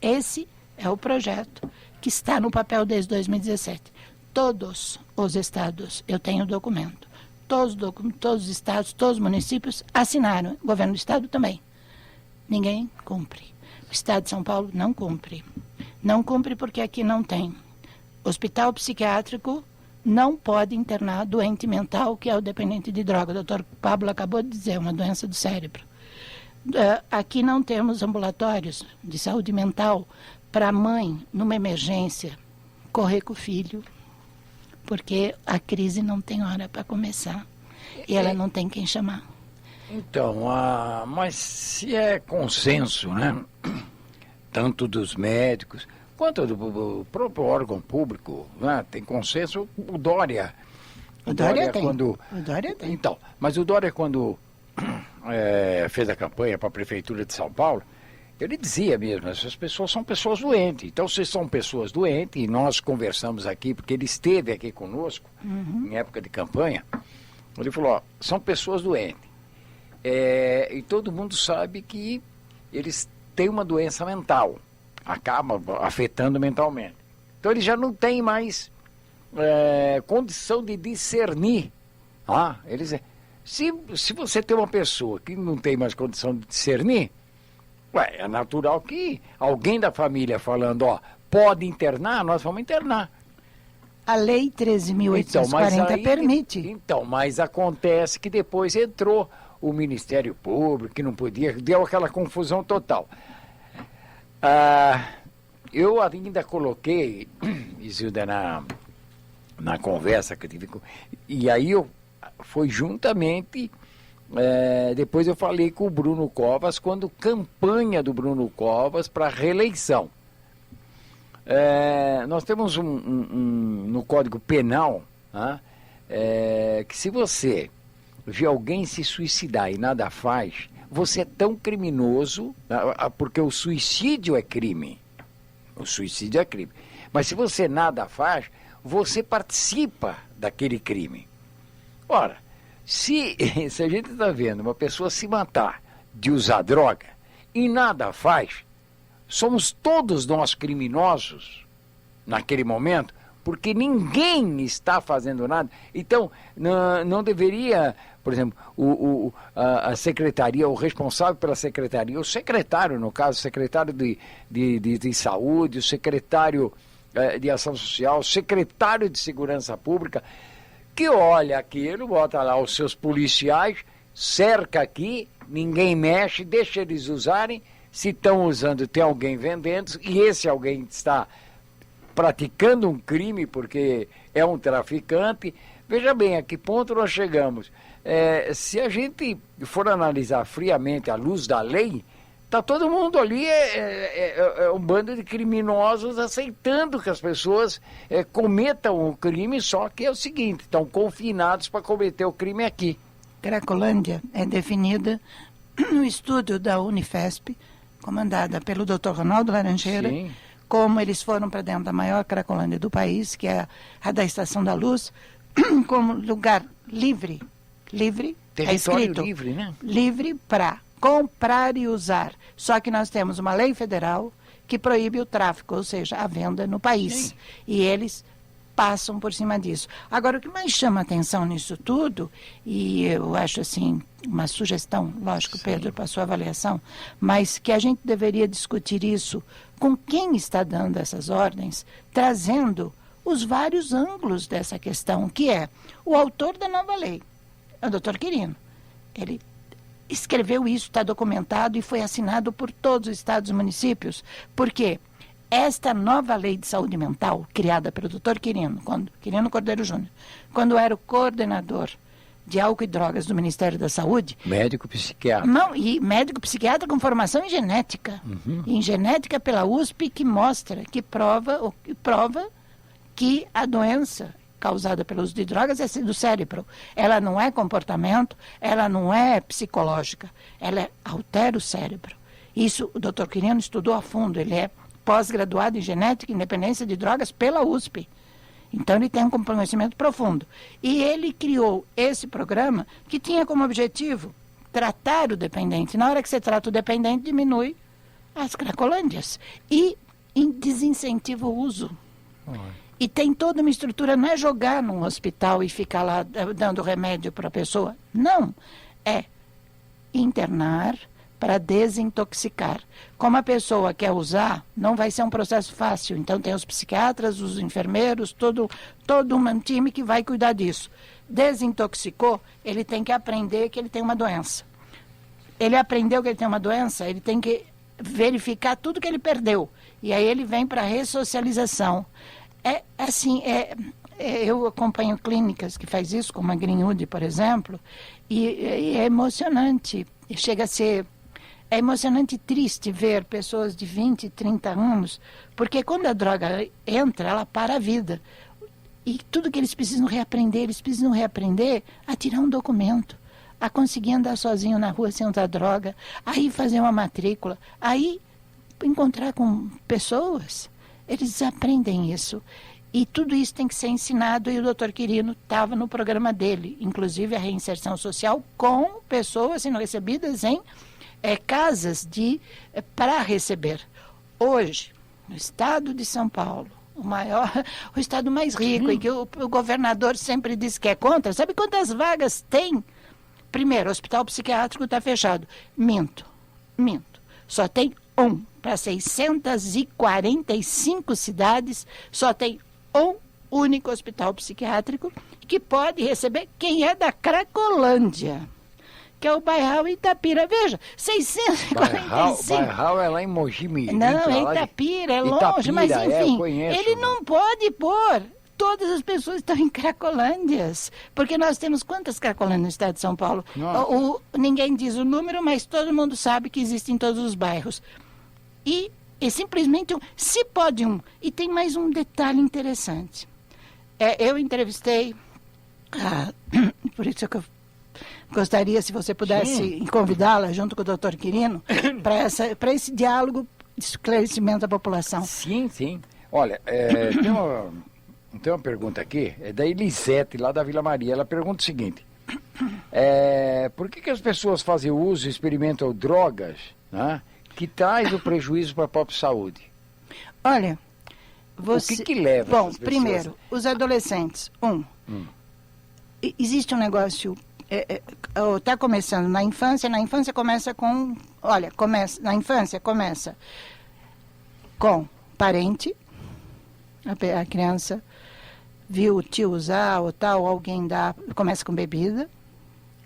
Esse é o projeto que está no papel desde 2017. Todos os estados, eu tenho o documento, todos os estados, todos os municípios assinaram, o governo do estado também. Ninguém cumpre. O estado de São Paulo não cumpre. Não cumpre porque aqui não tem. Hospital psiquiátrico não pode internar doente mental, que é o dependente de droga. O doutor Pablo acabou de dizer, uma doença do cérebro. Aqui não temos ambulatórios de saúde mental para a mãe, numa emergência, correr com o filho, porque a crise não tem hora para começar e ela não tem quem chamar. Então, mas se é consenso, né, tanto dos médicos quanto do próprio órgão público, né, tem consenso, o Dória. O Dória tem. O Dória tem. Então, mas o Dória, quando fez a campanha para a Prefeitura de São Paulo, ele dizia mesmo, essas pessoas são pessoas doentes. Então, se são pessoas doentes, e nós conversamos aqui, porque ele esteve aqui conosco, em época de campanha, ele falou, ó, são pessoas doentes. E todo mundo sabe que eles têm uma doença mental, acaba afetando mentalmente. Então, ele já não tem mais condição de discernir. Se você tem uma pessoa que não tem mais condição de discernir, é natural que alguém da família falando, ó, pode internar, nós vamos internar. A lei 13.840 permite. Então, mas acontece que depois entrou o Ministério Público, que não podia, deu aquela confusão total. Eu ainda coloquei, Isilda, na conversa que eu tive com... E aí foi juntamente Depois eu falei com o Bruno Covas, quando campanha do Bruno Covas para reeleição. Nós temos no Código Penal, que se você vê alguém se suicidar e nada faz, você é tão criminoso, porque o suicídio é crime. O suicídio é crime. Mas se você nada faz, você participa daquele crime. Ora, se a gente está vendo uma pessoa se matar de usar droga e nada faz, somos todos nós criminosos naquele momento, porque ninguém está fazendo nada. Então, não deveria, por exemplo, a secretaria, o responsável pela secretaria, o secretário, no caso, o secretário de saúde, o secretário de ação social, o secretário de segurança pública, que olha aquilo, bota lá os seus policiais, cerca aqui, ninguém mexe, deixa eles usarem, se estão usando, tem alguém vendendo, e esse alguém está praticando um crime porque é um traficante. Veja bem a que ponto nós chegamos. Se a gente for analisar friamente à luz da lei, está todo mundo ali, um bando de criminosos aceitando que as pessoas cometam o crime, só que é o seguinte, estão confinados para cometer o crime aqui. Cracolândia é definida no estudo da Unifesp, comandada pelo Dr. Ronaldo Laranjeira, sim, como eles foram para dentro da maior Cracolândia do país, que é a da Estação da Luz, como lugar livre, território escrito, livre, né? Livre para comprar e usar. Só que nós temos uma lei federal que proíbe o tráfico, ou seja, a venda no país. Sim. E eles passam por cima disso. Agora, o que mais chama atenção nisso tudo, e eu acho assim, uma sugestão, lógico, sim, Pedro, para a sua avaliação, mas que a gente deveria discutir isso com quem está dando essas ordens, trazendo os vários ângulos dessa questão, que é o autor da nova lei, é o Dr. Quirino. Ele escreveu isso, está documentado e foi assinado por todos os estados e municípios, porque esta nova lei de saúde mental, criada pelo Dr. Quirino Cordeiro Júnior, quando era o coordenador de álcool e drogas do Ministério da Saúde. Médico psiquiatra. Não, e médico psiquiatra com formação em genética. Uhum. Em genética pela USP, que mostra, que prova que a doença causada pelo uso de drogas é do cérebro. Ela não é comportamento, ela não é psicológica, ela altera o cérebro. Isso o Dr. Quirino estudou a fundo, ele é pós-graduado em genética e independência de drogas pela USP. Então ele tem um conhecimento profundo. E ele criou esse programa que tinha como objetivo tratar o dependente. Na hora que você trata o dependente, diminui as cracolândias. E desincentiva o uso. E tem toda uma estrutura, não é jogar num hospital e ficar lá dando remédio para a pessoa. Não. É internar para desintoxicar. Como a pessoa quer usar, não vai ser um processo fácil. Então tem os psiquiatras, os enfermeiros, todo um time que vai cuidar disso. Desintoxicou, ele tem que aprender que ele tem uma doença. Ele aprendeu que ele tem uma doença, ele tem que verificar tudo que ele perdeu. E aí ele vem para a ressocialização. Eu acompanho clínicas que faz isso, como a Greenwood, por exemplo, e é emocionante. Chega a ser... É emocionante e triste ver pessoas de 20, 30 anos, porque quando a droga entra, ela para a vida. E tudo que eles precisam reaprender a tirar um documento, a conseguir andar sozinho na rua sem usar droga, aí fazer uma matrícula, aí encontrar com pessoas. Eles aprendem isso. E tudo isso tem que ser ensinado, e o Dr. Quirino estava no programa dele, inclusive a reinserção social com pessoas sendo recebidas em casas para receber. Hoje, no estado de São Paulo, o estado mais rico, e que o governador sempre diz que é contra, sabe quantas vagas tem? Primeiro, o hospital psiquiátrico está fechado. Minto. Só tem para 645 cidades, só tem um único hospital psiquiátrico que pode receber quem é da Cracolândia, que é o Bairral Itapira. Veja, 645... Bairral é lá em Mogi Mirim. Não, é Itapira, é longe, mas enfim, ele não pode pôr todas as pessoas estão em Cracolândias, porque nós temos quantas Cracolândias no estado de São Paulo? Ninguém diz o número, mas todo mundo sabe que existe em todos os bairros. E simplesmente se pode E tem mais um detalhe interessante. Eu entrevistei, por isso que eu gostaria, se você pudesse convidá-la, junto com o doutor Quirino, para esse diálogo de esclarecimento da população. Sim, sim. Olha, tem uma pergunta aqui, é da Elisete, lá da Vila Maria. Ela pergunta o seguinte: por que as pessoas fazem uso e experimentam drogas, né, que traz o prejuízo para a própria saúde? Olha, o que leva essas pessoas? Primeiro, os adolescentes. Existe um negócio, está começando na infância começa com, na infância começa com parente, a criança viu o tio usar ou tal, alguém dá, começa com bebida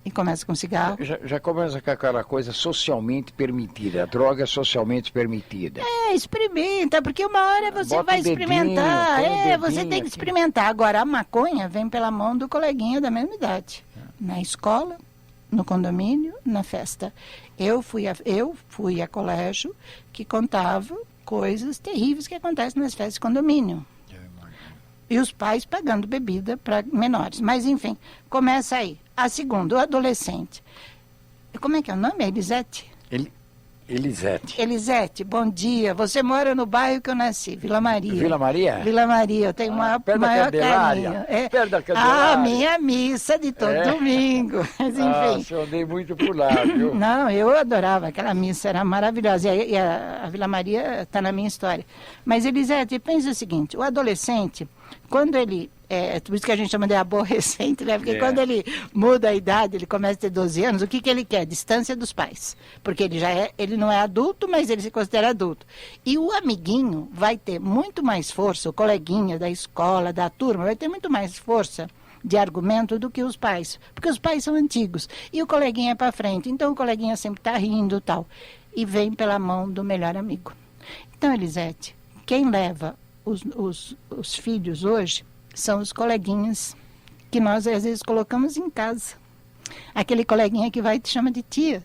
e começa com cigarro. Já começa com aquela coisa socialmente permitida, a droga é socialmente permitida. Experimenta, porque uma hora você vai experimentar, você tem que experimentar. Agora, a maconha vem pela mão do coleguinha da mesma idade, na escola, no condomínio, na festa. Eu fui a colégio que contava coisas terríveis que acontecem nas festas de condomínio. E os pais pagando bebida para menores. Mas, enfim, começa aí. A segunda, o adolescente. Como é que é o nome? É Elisete? Elisete. Elisete, bom dia. Você mora no bairro que eu nasci, Vila Maria. Vila Maria? Vila Maria, eu tenho maior carinho. Perto da Candelária. Minha missa de todo domingo. Mas, enfim. Eu andei muito por lá, viu? Não, eu adorava, aquela missa era maravilhosa. E a Vila Maria está na minha história. Mas, Elisete, pensa o seguinte, o adolescente, quando ele... por isso que a gente chama de aborrecente, né? Porque quando ele muda a idade, ele começa a ter 12 anos, o que ele quer? Distância dos pais. Porque ele não é adulto, mas ele se considera adulto. E o amiguinho vai ter muito mais força, o coleguinha da escola, da turma, vai ter muito mais força de argumento do que os pais. Porque os pais são antigos. E o coleguinha é para frente. Então o coleguinha sempre está rindo e tal. E vem pela mão do melhor amigo. Então, Elisete, quem leva os filhos hoje são os coleguinhas que nós, às vezes, colocamos em casa. Aquele coleguinha que vai e te chama de tia,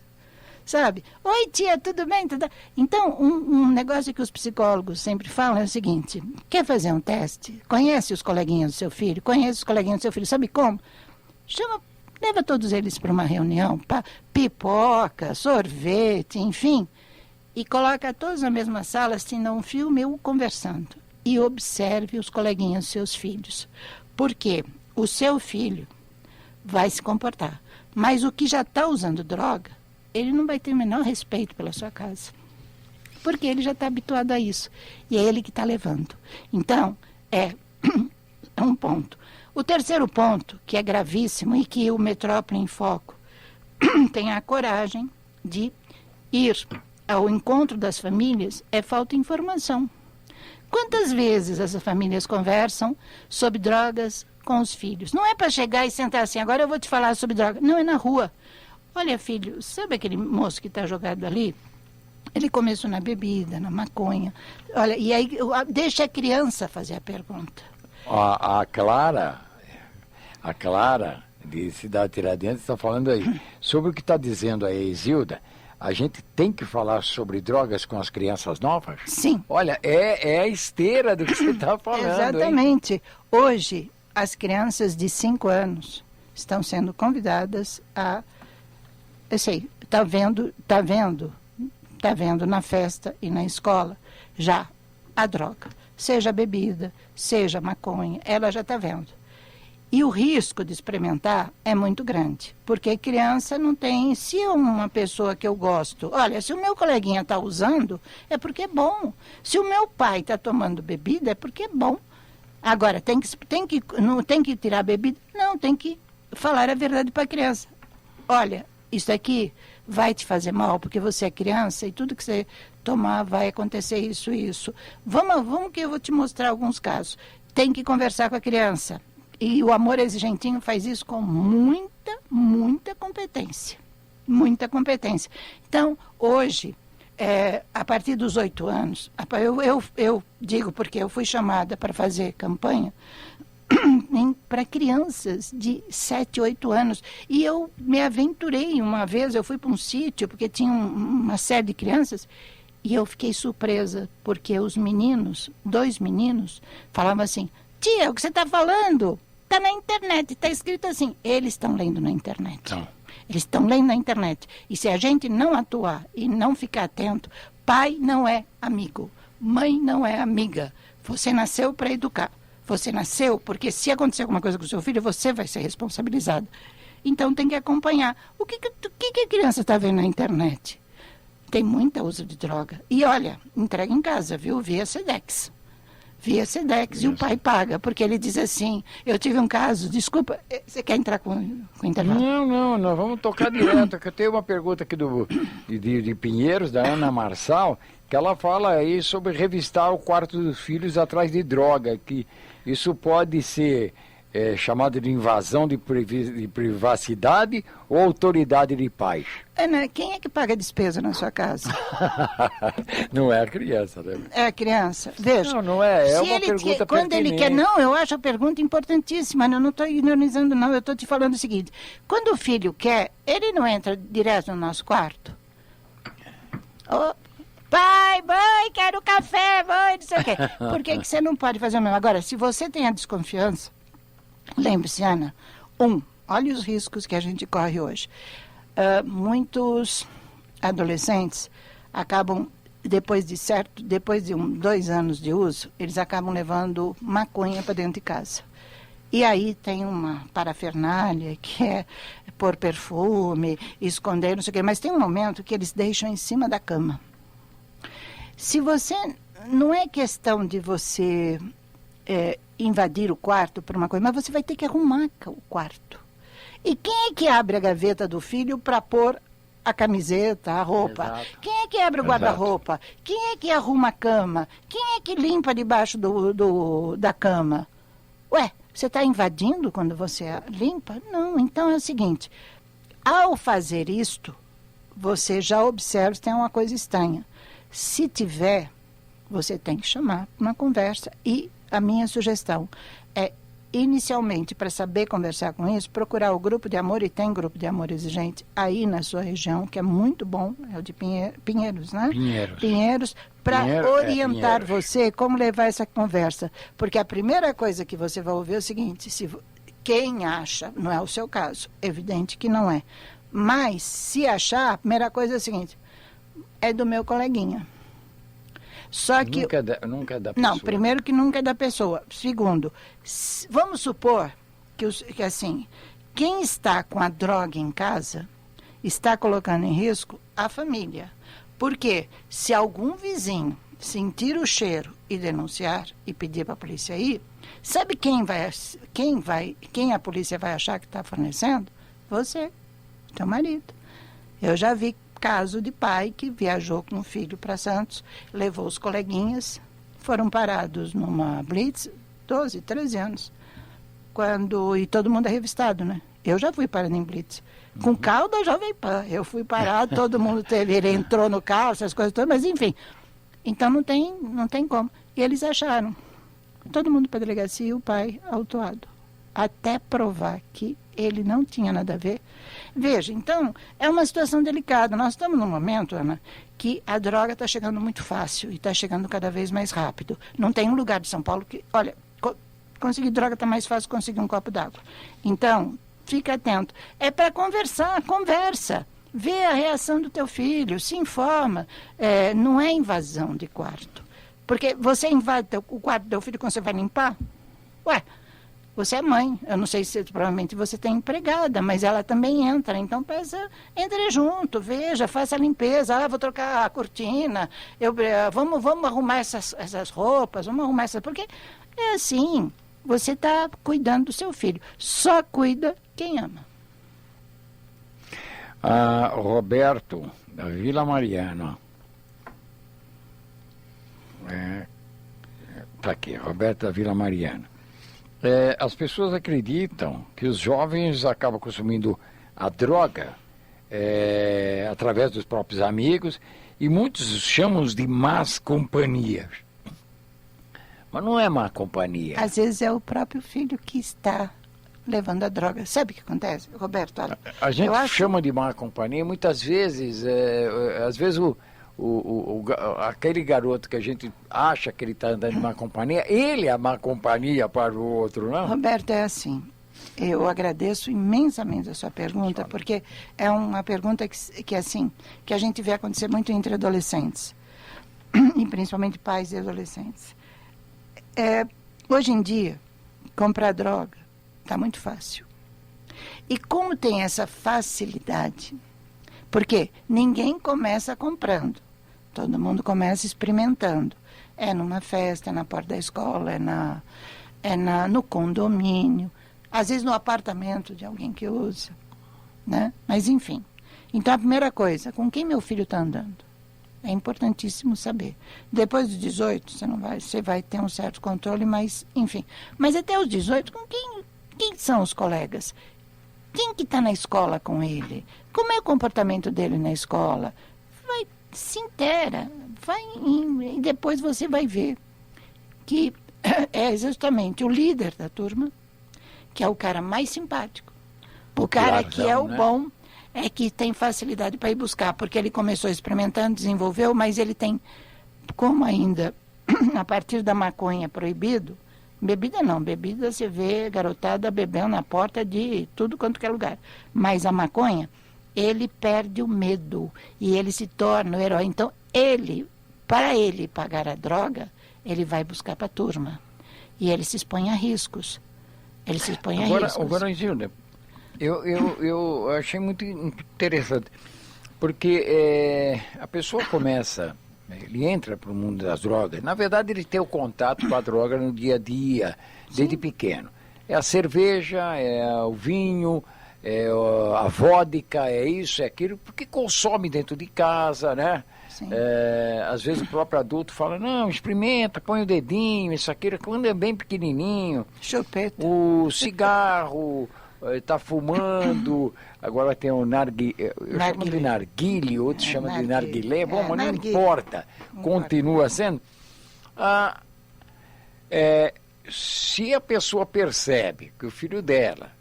sabe? Oi, tia, tudo bem? Então, um negócio que os psicólogos sempre falam é o seguinte: quer fazer um teste? Conhece os coleguinhas do seu filho? Conhece os coleguinhas do seu filho? Sabe como? Leva todos eles para uma reunião, pipoca, sorvete, enfim, e coloca todos na mesma sala, assistindo um filme ou conversando. E observe os coleguinhas, seus filhos. Porque o seu filho vai se comportar. Mas o que já está usando droga, ele não vai ter o menor respeito pela sua casa. Porque ele já está habituado a isso. E é ele que está levando. Então, é um ponto. O terceiro ponto, que é gravíssimo e que o Metrópole em Foco tem a coragem de ir ao encontro das famílias, é falta de informação. Quantas vezes essas famílias conversam sobre drogas com os filhos? Não é para chegar e sentar assim, agora eu vou te falar sobre droga. Não, é na rua. Olha, filho, sabe aquele moço que está jogado ali? Ele começou na bebida, na maconha. Olha, e aí deixa a criança fazer a pergunta. A Clara, de Cidade Tiradentes, está falando aí. Sobre o que está dizendo a Isilda, a gente tem que falar sobre drogas com as crianças novas? Sim. Olha, é a esteira do que você está falando. Exatamente. Hein? Hoje, as crianças de 5 anos estão sendo convidadas a... Eu sei, tá vendo na festa e na escola já a droga. Seja a bebida, seja a maconha, ela já está vendo. E o risco de experimentar é muito grande, porque criança não tem... Se uma pessoa que eu gosto... Olha, se o meu coleguinha está usando, é porque é bom. Se o meu pai está tomando bebida, é porque é bom. Agora, não tem que tirar a bebida? Não, tem que falar a verdade para a criança. Olha, isso aqui vai te fazer mal, porque você é criança e tudo que você tomar vai acontecer isso e isso. Vamos que eu vou te mostrar alguns casos. Tem que conversar com a criança. E o Amor Exigentinho faz isso com muita competência. Muita competência. Então, hoje, a partir dos 8 anos, eu digo porque eu fui chamada para fazer campanha para crianças de 7, 8 anos. E eu me aventurei uma vez, eu fui para um sítio, porque tinha uma série de crianças, e eu fiquei surpresa, porque os meninos, 2 meninos, falavam assim, tia, o que você está falando? Está na internet, está escrito assim. Eles estão lendo na internet. Então. Eles estão lendo na internet. E se a gente não atuar e não ficar atento, pai não é amigo, mãe não é amiga. Você nasceu para educar. Você nasceu porque se acontecer alguma coisa com o seu filho, você vai ser responsabilizado. Então tem que acompanhar. O que a criança está vendo na internet? Tem muito uso de droga. E olha, entrega em casa, viu? Via Sedex. Via Sedex. E o pai paga, porque ele diz assim, eu tive um caso, desculpa, você quer entrar com intervalo? Não, nós vamos tocar direto, que eu tenho uma pergunta aqui de Pinheiros, da Ana Marçal, que ela fala aí sobre revistar o quarto dos filhos atrás de droga, que isso pode ser chamado de invasão de privacidade ou autoridade de pais. Ana, quem é que paga a despesa na sua casa? Não é a criança, né? É a criança. Veja. Não é. É uma pergunta quando ele quer, não, eu acho a pergunta importantíssima. Eu não estou ironizando, não. Eu estou te falando o seguinte. Quando o filho quer, ele não entra direto no nosso quarto. Oh, pai, mãe, quero café, mãe, não sei o quê. Por que você não pode fazer o mesmo? Agora, se você tem a desconfiança, lembre-se, Ana, olha os riscos que a gente corre hoje. Muitos adolescentes acabam, depois de 2 anos de uso, eles acabam levando maconha para dentro de casa. E aí tem uma parafernália que é pôr perfume, esconder, não sei o quê, mas tem um momento que eles deixam em cima da cama. Se você, não é questão de você invadir o quarto por uma coisa, mas você vai ter que arrumar o quarto. E quem é que abre a gaveta do filho para pôr a camiseta, a roupa? Exato. Quem é que abre o guarda-roupa? Quem é que arruma a cama? Quem é que limpa debaixo da cama? Ué, você está invadindo quando você limpa? Não, então é o seguinte, ao fazer isto, você já observa se tem uma coisa estranha. Se tiver, você tem que chamar uma conversa e a minha sugestão é, inicialmente, para saber conversar com isso, procurar o grupo de amor, e tem grupo de amor exigente aí na sua região, que é muito bom, é o de Pinheiros, né? Pinheiros, para orientar você como levar essa conversa. Porque a primeira coisa que você vai ouvir é o seguinte, quem acha, não é o seu caso, evidente que não é, mas se achar, a primeira coisa é a seguinte, é do meu coleguinha. Só que nunca é da pessoa. Não, primeiro que nunca é da pessoa. Segundo, vamos supor que assim, quem está com a droga em casa está colocando em risco a família. Porque se algum vizinho sentir o cheiro e denunciar e pedir para a polícia ir, sabe quem a polícia vai achar que está fornecendo? Você, teu marido. Eu já vi caso de pai que viajou com o filho para Santos, levou os coleguinhas, foram parados numa blitz, 12, 13 anos, e todo mundo é revistado, né? Eu já fui parado em blitz. Com carro da Jovem Pan, eu fui parado, todo mundo ele entrou no carro, essas coisas todas, mas enfim. Então não tem como. E eles acharam. Todo mundo para a delegacia e o pai autuado. Até provar que ele não tinha nada a ver. Veja, então, é uma situação delicada. Nós estamos num momento, Ana, que a droga está chegando muito fácil e está chegando cada vez mais rápido. Não tem um lugar de São Paulo que, olha, conseguir droga está mais fácil que conseguir um copo d'água. Então, fica atento. É para conversar, conversa. Vê a reação do teu filho, se informa. Não é invasão de quarto. Porque você invade o quarto do teu filho quando você vai limpar? Ué, você é mãe, eu não sei se provavelmente você tem empregada, mas ela também entra, então entre junto, veja, faça a limpeza, vou trocar a cortina, vamos arrumar essas roupas, vamos arrumar porque é assim, você está cuidando do seu filho, só cuida quem ama. Roberto, da Vila Mariana. Está aqui, Roberto da Vila Mariana. As pessoas acreditam que os jovens acabam consumindo a droga através dos próprios amigos e muitos chamam de más companhias. Mas não é má companhia. Às vezes é o próprio filho que está levando a droga. Sabe o que acontece, Roberto? Olha, a gente chama de má companhia, muitas vezes, às vezes aquele garoto que a gente acha que ele está andando de má companhia, ele é a má companhia para o outro, não? Roberto, é assim. Eu agradeço imensamente a sua pergunta, porque é uma pergunta que a gente vê acontecer muito entre adolescentes, e principalmente pais e adolescentes. Hoje em dia, comprar droga está muito fácil. E como tem essa facilidade? Porque ninguém começa comprando, todo mundo começa experimentando. É numa festa, é na porta da escola, no condomínio, às vezes no apartamento de alguém que usa, né? Mas enfim. Então a primeira coisa, com quem meu filho está andando? É importantíssimo saber. Depois dos 18, você vai ter um certo controle, mas enfim. Mas até os 18, com quem são os colegas? Quem que está na escola com ele? Como é o comportamento dele na escola? Se inteira, e depois você vai ver que é justamente o líder da turma, que é o cara mais simpático, o cara que é o bom, é que tem facilidade para ir buscar, porque ele começou experimentando, desenvolveu, mas ele tem, como ainda a partir da maconha proibido, bebida você vê garotada bebendo na porta de tudo quanto que é lugar, mas a maconha, ele perde o medo e ele se torna o herói. Então, para ele pagar a droga, ele vai buscar para a turma. E ele se expõe a riscos. Agora, Gilda, eu achei muito interessante, porque a pessoa começa, ele entra para o mundo das drogas, na verdade ele tem o contato com a droga no dia a dia, desde pequeno. É a cerveja, é o vinho, a vodka, é isso, é aquilo, porque consome dentro de casa, né? Às vezes o próprio adulto fala, não, experimenta, põe o dedinho, isso, aquilo, quando é bem pequenininho. Chupeta. O cigarro, está fumando, agora tem o chamo de narguile, outros chamam de narguilé, bom, mas não importa, continua sendo. Se a pessoa percebe que o filho dela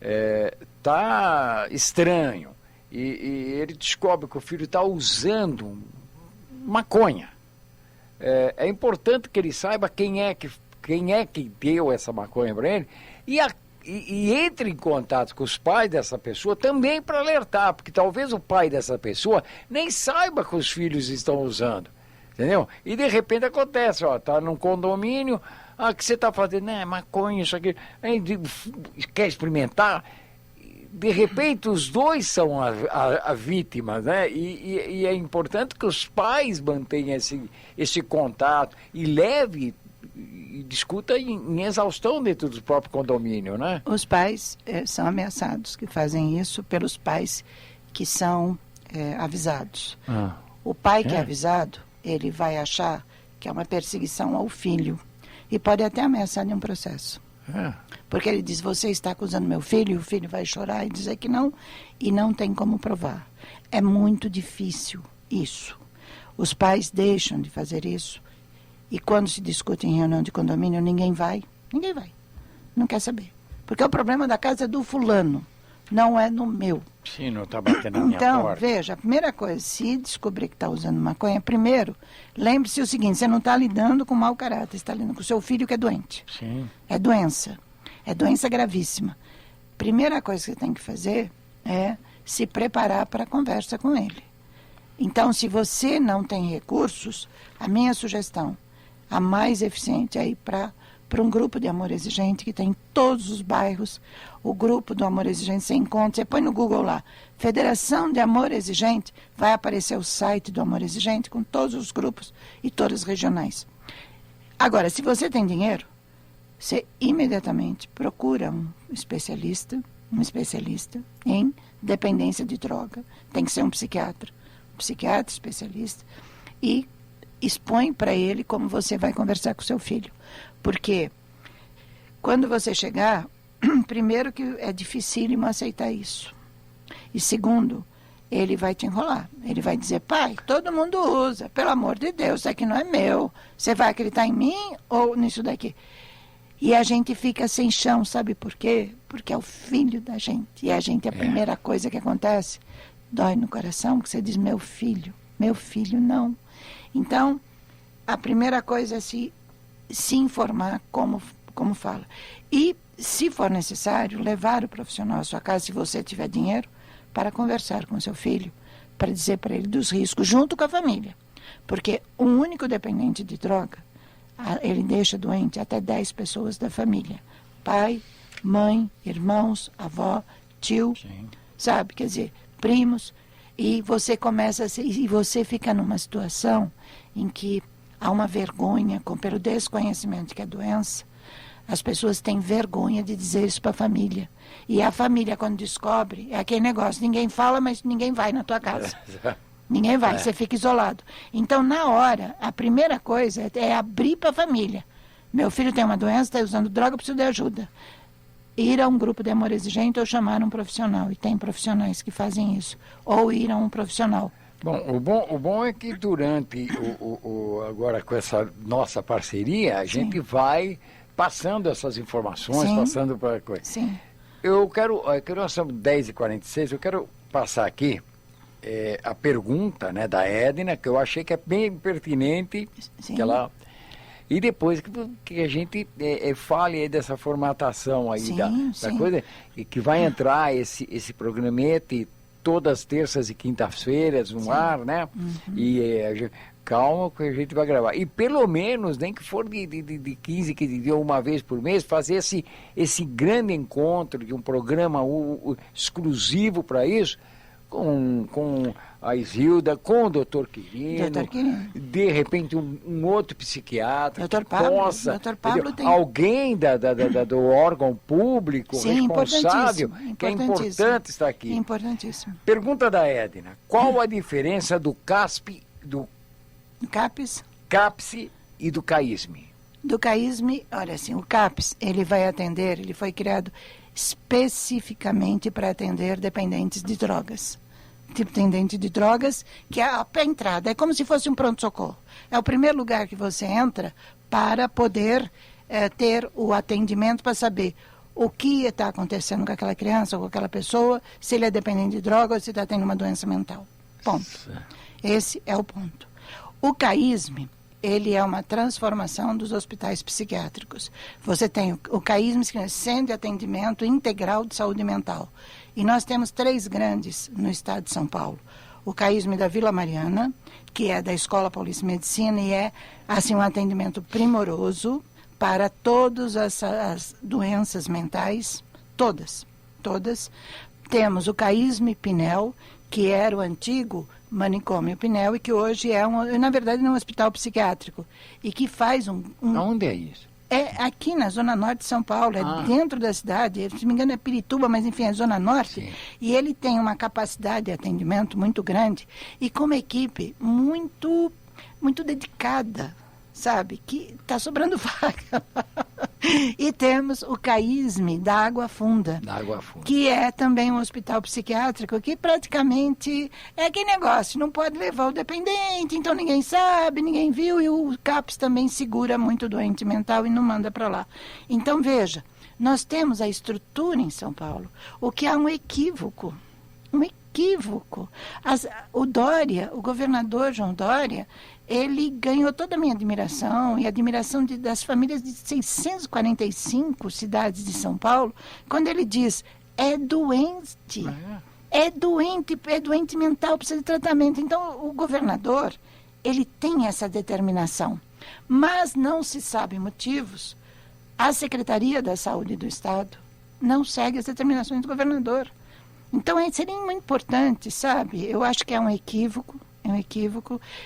está estranho e ele descobre que o filho está usando maconha, é importante que ele saiba quem é que deu essa maconha para ele e entre em contato com os pais dessa pessoa também para alertar, porque talvez o pai dessa pessoa nem saiba que os filhos estão usando, entendeu? E de repente acontece, tá num condomínio, o que você está fazendo? Maconha, isso aqui, quer experimentar? De repente os dois são a vítima, né? E é importante que os pais mantenham esse contato e leve e discuta em exaustão dentro do próprio condomínio, né? Os pais são ameaçados, que fazem isso pelos pais que são avisados. O pai que é avisado, ele vai achar que é uma perseguição ao filho e pode até ameaçar de um processo. Porque ele diz, você está acusando meu filho, e o filho vai chorar e dizer que não, e não tem como provar. É muito difícil isso. Os pais deixam de fazer isso, e quando se discute em reunião de condomínio, ninguém vai, não quer saber. Porque o problema da casa é do fulano, não é no meu. Sim, não está batendo na minha porta. Então, veja, a primeira coisa, se descobrir que está usando maconha, primeiro, lembre-se o seguinte, você não está lidando com mau caráter, você está lidando com o seu filho que é doente. Sim. É doença gravíssima. Primeira coisa que você tem que fazer é se preparar para a conversa com ele. Então, se você não tem recursos, a minha sugestão, a mais eficiente, é ir para um grupo de amor exigente que tem em todos os bairros. O grupo do amor exigente você encontra, você põe no Google lá, Federação de Amor Exigente, vai aparecer o site do Amor Exigente com todos os grupos e todas as regionais. Agora, se você tem dinheiro, você imediatamente procura um especialista em dependência de droga, tem que ser um psiquiatra especialista, e expõe para ele como você vai conversar com o seu filho. Porque quando você chegar, primeiro que é dificílimo aceitar isso. E segundo, ele vai te enrolar. Ele vai dizer, pai, todo mundo usa, pelo amor de Deus, isso aqui não é meu. Você vai acreditar em mim ou nisso daqui? E a gente fica sem chão, sabe por quê? Porque é o filho da gente. E a gente, a primeira coisa que acontece, dói no coração, que você diz, meu filho não. Então, a primeira coisa é se informar como fala. E, se for necessário, levar o profissional à sua casa, se você tiver dinheiro, para conversar com seu filho, para dizer para ele dos riscos, junto com a família. Porque um único dependente de droga, ele deixa doente até 10 pessoas da família. Pai, mãe, irmãos, avó, tio, sabe? Quer dizer, primos. E você começa e você fica numa situação em que há uma vergonha, pelo desconhecimento que é doença, as pessoas têm vergonha de dizer isso para a família. E a família, quando descobre, é aquele negócio, ninguém fala, mas ninguém vai na tua casa. Ninguém vai, você fica isolado. Então, na hora, a primeira coisa é abrir para a família. Meu filho tem uma doença, está usando droga, preciso de ajuda. Ir a um grupo de amor exigente ou chamar um profissional. E tem profissionais que fazem isso. Ou ir a um profissional. O bom é que durante agora com essa nossa parceria, a gente vai passando essas informações, passando para coisa. Sim. Nós somos 10h46, eu quero passar aqui a pergunta, né, da Edna, que eu achei que é bem pertinente, que ela... E depois que a gente fale aí dessa formatação aí da coisa, e que vai entrar esse programete todas as terças e quintas-feiras no ar, né? E calma que a gente vai gravar. E pelo menos, nem que for de 15 dias, uma vez por mês, fazer esse grande encontro de um programa exclusivo para isso, com a Isilda, com o Dr. Quirino, de repente um outro psiquiatra, Dr. Pablo, Dr. Pablo tem... alguém do órgão público responsável, que é importante estar aqui. Importantíssimo. Pergunta da Edna, qual a diferença do CAPS e do CAISM? Do CAISM, olha assim, o CAPS, ele foi criado especificamente para atender dependentes de drogas. Dependente de drogas, que é a entrada, é como se fosse um pronto-socorro. É o primeiro lugar que você entra para poder ter o atendimento, para saber o que está acontecendo com aquela criança ou com aquela pessoa, se ele é dependente de droga ou se está tendo uma doença mental. Ponto. Esse é o ponto. O CAISM, ele é uma transformação dos hospitais psiquiátricos. Você tem o CAISM, que é Centro de Atendimento Integral de Saúde Mental. E nós temos 3 grandes no estado de São Paulo. O CAISM da Vila Mariana, que é da Escola Paulista de Medicina e é assim, um atendimento primoroso para todas as doenças mentais, todas. Temos o CAISM Pinel, que era o antigo manicômio Pinel e que hoje na verdade, é um hospital psiquiátrico e que faz Onde é isso? É aqui na Zona Norte de São Paulo, dentro da cidade, se não me engano é Pirituba, mas enfim, é Zona Norte. Sim. E ele tem uma capacidade de atendimento muito grande e com uma equipe muito, muito dedicada, sabe? Que está sobrando vaga. E temos o CAISM da Água Funda, que é também um hospital psiquiátrico que praticamente é aquele negócio, não pode levar o dependente, então ninguém sabe, ninguém viu, e o CAPS também segura muito doente mental e não manda para lá. Então, veja, nós temos a estrutura em São Paulo, o que é um equívoco. O Dória, o governador João Dória, ele ganhou toda a minha admiração e a admiração das famílias de 645 cidades de São Paulo, quando ele diz, é doente mental, precisa de tratamento. Então, o governador, ele tem essa determinação, mas não se sabe motivos. A Secretaria da Saúde do Estado não segue as determinações do governador. Então, seria muito importante, sabe? Eu acho que é um equívoco.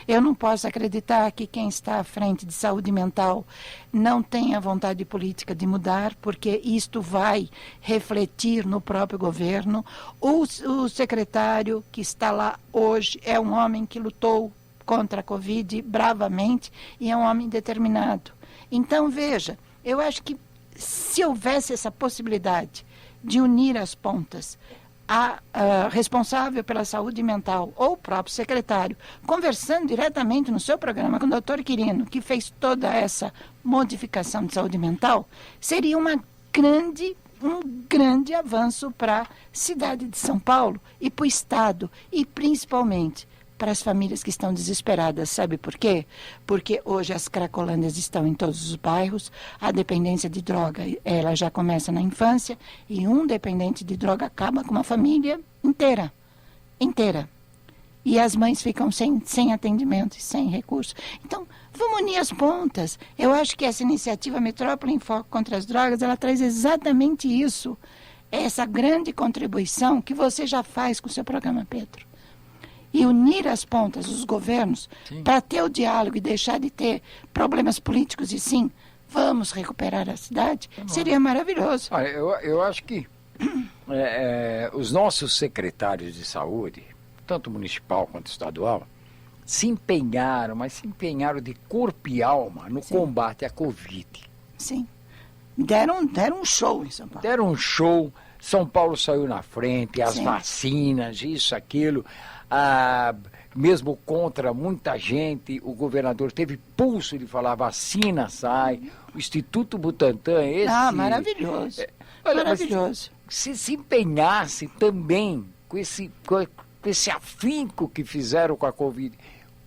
Eu não posso acreditar que quem está à frente de saúde mental não tenha vontade política de mudar, porque isto vai refletir no próprio governo. O secretário que está lá hoje é um homem que lutou contra a Covid bravamente e é um homem determinado. Então, veja, eu acho que se houvesse essa possibilidade de unir as pontas, a responsável pela saúde mental ou o próprio secretário, conversando diretamente no seu programa com o doutor Quirino, que fez toda essa modificação de saúde mental, seria um grande avanço para a cidade de São Paulo e para o Estado, e principalmente para as famílias que estão desesperadas. Sabe por quê? Porque hoje as cracolândias estão em todos os bairros, a dependência de droga ela já começa na infância, e um dependente de droga acaba com uma família inteira. E as mães ficam sem atendimento e sem recurso. Então, vamos unir as pontas. Eu acho que essa iniciativa Metrópole em Foco contra as Drogas, ela traz exatamente isso. Essa grande contribuição que você já faz com o seu programa, Pedro. E unir as pontas, os governos, para ter o diálogo e deixar de ter problemas políticos e sim, vamos recuperar a cidade, seria maravilhoso. Olha, eu acho que os nossos secretários de saúde, tanto municipal quanto estadual, se empenharam de corpo e alma no combate à Covid. Sim. Deram um show em São Paulo. Deram um show, São Paulo saiu na frente, as vacinas, isso, aquilo, mesmo contra muita gente, o governador teve pulso de falar vacina sai, o Instituto Butantan, maravilhoso, maravilhoso. Se empenhasse também com esse afinco que fizeram com a Covid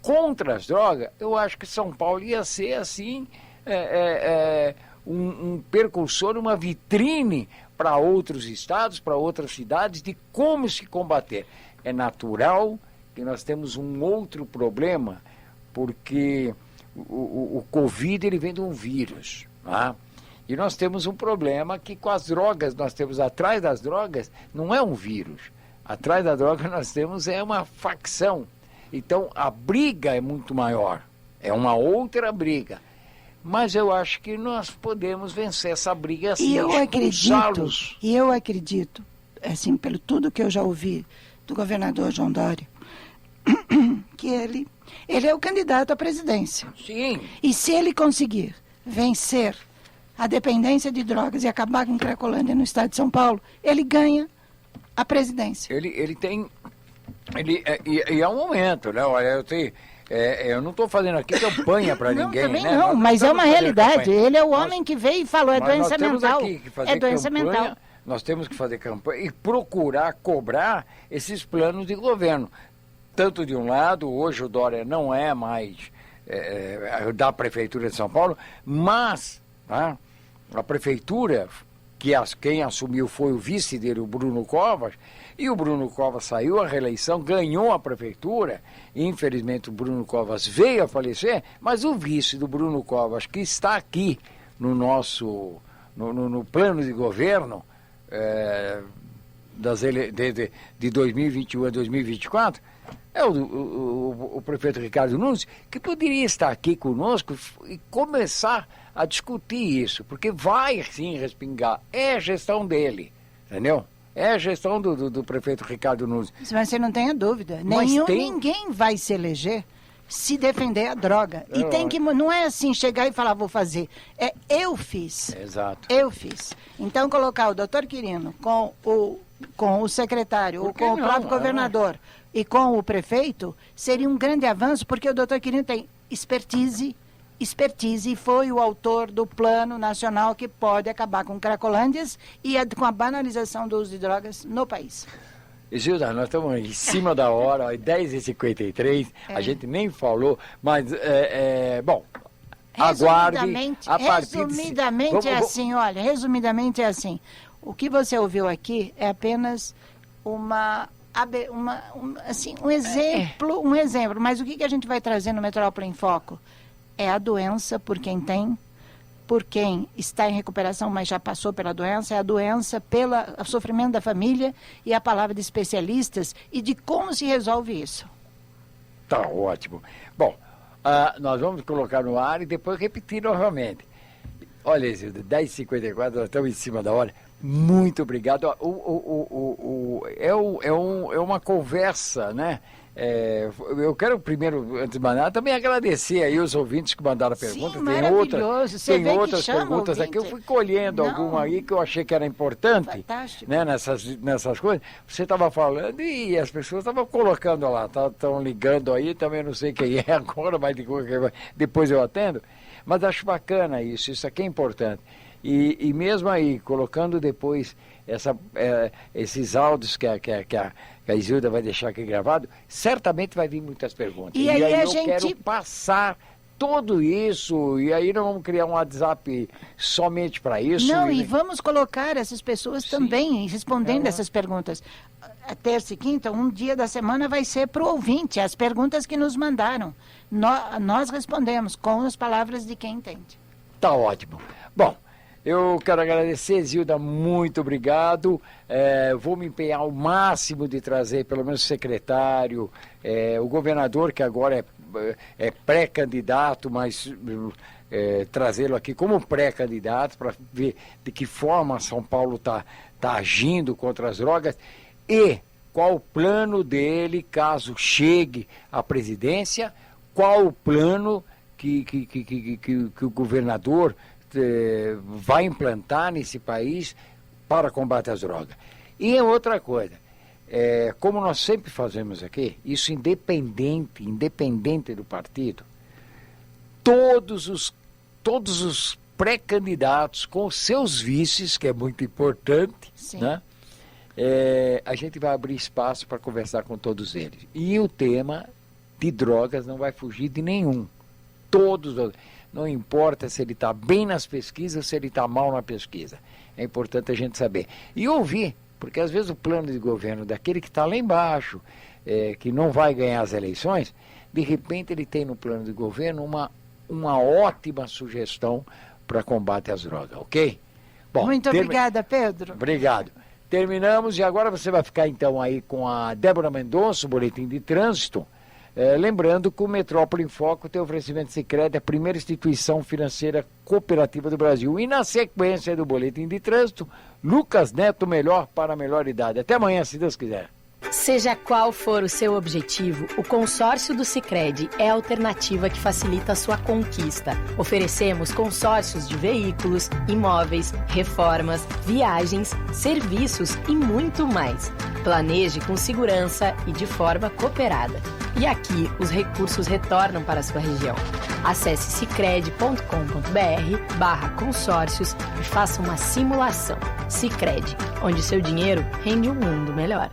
contra as drogas, eu acho que São Paulo ia ser assim um percursor, uma vitrine para outros estados, para outras cidades, de como se combater. É natural que nós temos um outro problema, porque o Covid ele vem de um vírus, tá? E nós temos um problema que com as drogas, nós temos atrás das drogas, não é um vírus. Atrás da droga nós temos uma facção. Então a briga é muito maior, é uma outra briga. Mas eu acho que nós podemos vencer essa briga assim. E eu acredito, assim, pelo tudo que eu já ouvi do governador João Dória, que ele é o candidato à presidência. Sim. E se ele conseguir vencer a dependência de drogas e acabar com a Cracolândia no estado de São Paulo, ele ganha a presidência. Ele tem... E é um momento, né? Olha, eu não estou fazendo aqui campanha para ninguém, também né? Não, mas é uma realidade. Ele é o homem que veio e falou, é doença mental. É doença mental. Nós temos que fazer campanha e procurar cobrar esses planos de governo. Tanto de um lado, hoje o Dória não é mais da Prefeitura de São Paulo, mas a Prefeitura, quem assumiu foi o vice dele, o Bruno Covas, e o Bruno Covas saiu à reeleição, ganhou a Prefeitura, e infelizmente o Bruno Covas veio a falecer, mas o vice do Bruno Covas, que está aqui no nosso no plano de governo, de 2021 a 2024, é o prefeito Ricardo Nunes, que poderia estar aqui conosco e começar a discutir isso, porque vai sim respingar, é a gestão dele, entendeu? É a gestão do prefeito Ricardo Nunes. Mas você não tenha dúvida, ninguém vai se eleger se defender a droga. E tem que, não é assim, chegar e falar, vou fazer. Eu fiz. Exato. Eu fiz. Então, colocar o doutor Quirino com o secretário, ou com o próprio governador e com o prefeito, seria um grande avanço, porque o doutor Quirino tem expertise e foi o autor do Plano Nacional que pode acabar com cracolândias e com a banalização do uso de drogas no país. Gilda, nós estamos em cima da hora, 10h53, a gente nem falou, mas, bom, aguarde. Resumidamente é assim, o que você ouviu aqui é apenas um exemplo, mas o que a gente vai trazer no Metrópole em Foco? É a doença por quem está em recuperação, mas já passou pela doença, é a doença pelo sofrimento da família e a palavra de especialistas e de como se resolve isso. Tá ótimo. Bom, nós vamos colocar no ar e depois repetir novamente. Olha, 10h54, nós estamos em cima da hora. Muito obrigado. É uma conversa, né, Eu quero primeiro, antes de mandar, também agradecer aí os ouvintes que mandaram perguntas. Sim, maravilhoso. Tem outras perguntas aqui. Eu fui colhendo alguma aí que eu achei que era importante. Fantástico. Né, nessas coisas. Você estava falando e as pessoas estavam colocando lá, estão ligando aí, também não sei quem é agora, mas depois eu atendo. Mas acho bacana isso aqui é importante. E mesmo aí, colocando depois esses áudios que a Isilda vai deixar aqui gravado, certamente vai vir muitas perguntas. E aí eu quero passar tudo isso, e aí nós vamos criar um WhatsApp somente para isso. Não, e vamos colocar essas pessoas também respondendo essas perguntas. A terça e quinta, um dia da semana vai ser para o ouvinte, as perguntas que nos mandaram. Nós respondemos com as palavras de quem entende. Tá ótimo. Bom, eu quero agradecer, Zilda, muito obrigado. Vou me empenhar ao máximo de trazer pelo menos o secretário, o governador, que agora é pré-candidato, mas trazê-lo aqui como pré-candidato para ver de que forma São Paulo está agindo contra as drogas e qual o plano dele caso chegue à presidência, qual o plano que o governador vai implantar nesse país para combate às drogas. E outra coisa, como nós sempre fazemos aqui, isso independente do partido, todos os pré-candidatos com seus vices, que é muito importante, né? A gente vai abrir espaço para conversar com todos eles. E o tema de drogas não vai fugir de nenhum. Todos. Não importa se ele está bem nas pesquisas ou se ele está mal na pesquisa. É importante a gente saber. E ouvir, porque às vezes o plano de governo daquele que está lá embaixo, que não vai ganhar as eleições, de repente ele tem no plano de governo uma ótima sugestão para combate às drogas, ok? Bom, muito obrigada, Pedro. Obrigado. Terminamos e agora você vai ficar então aí com a Débora Mendonça, o Boletim de Trânsito. Lembrando que o Metrópole em Foco tem oferecimento Sicredi, a primeira instituição financeira cooperativa do Brasil. E na sequência do Boletim de Trânsito, Lucas Neto, melhor para a melhor idade. Até amanhã, se Deus quiser. Seja qual for o seu objetivo, o consórcio do Sicredi é a alternativa que facilita a sua conquista. Oferecemos consórcios de veículos, imóveis, reformas, viagens, serviços e muito mais. Planeje com segurança e de forma cooperada. E aqui os recursos retornam para a sua região. Acesse sicredi.com.br/consórcios e faça uma simulação. Sicredi, onde seu dinheiro rende um mundo melhor.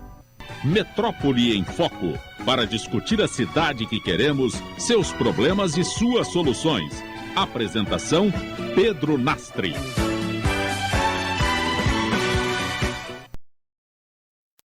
Metrópole em Foco, para discutir a cidade que queremos, seus problemas e suas soluções. Apresentação: Pedro Nastri.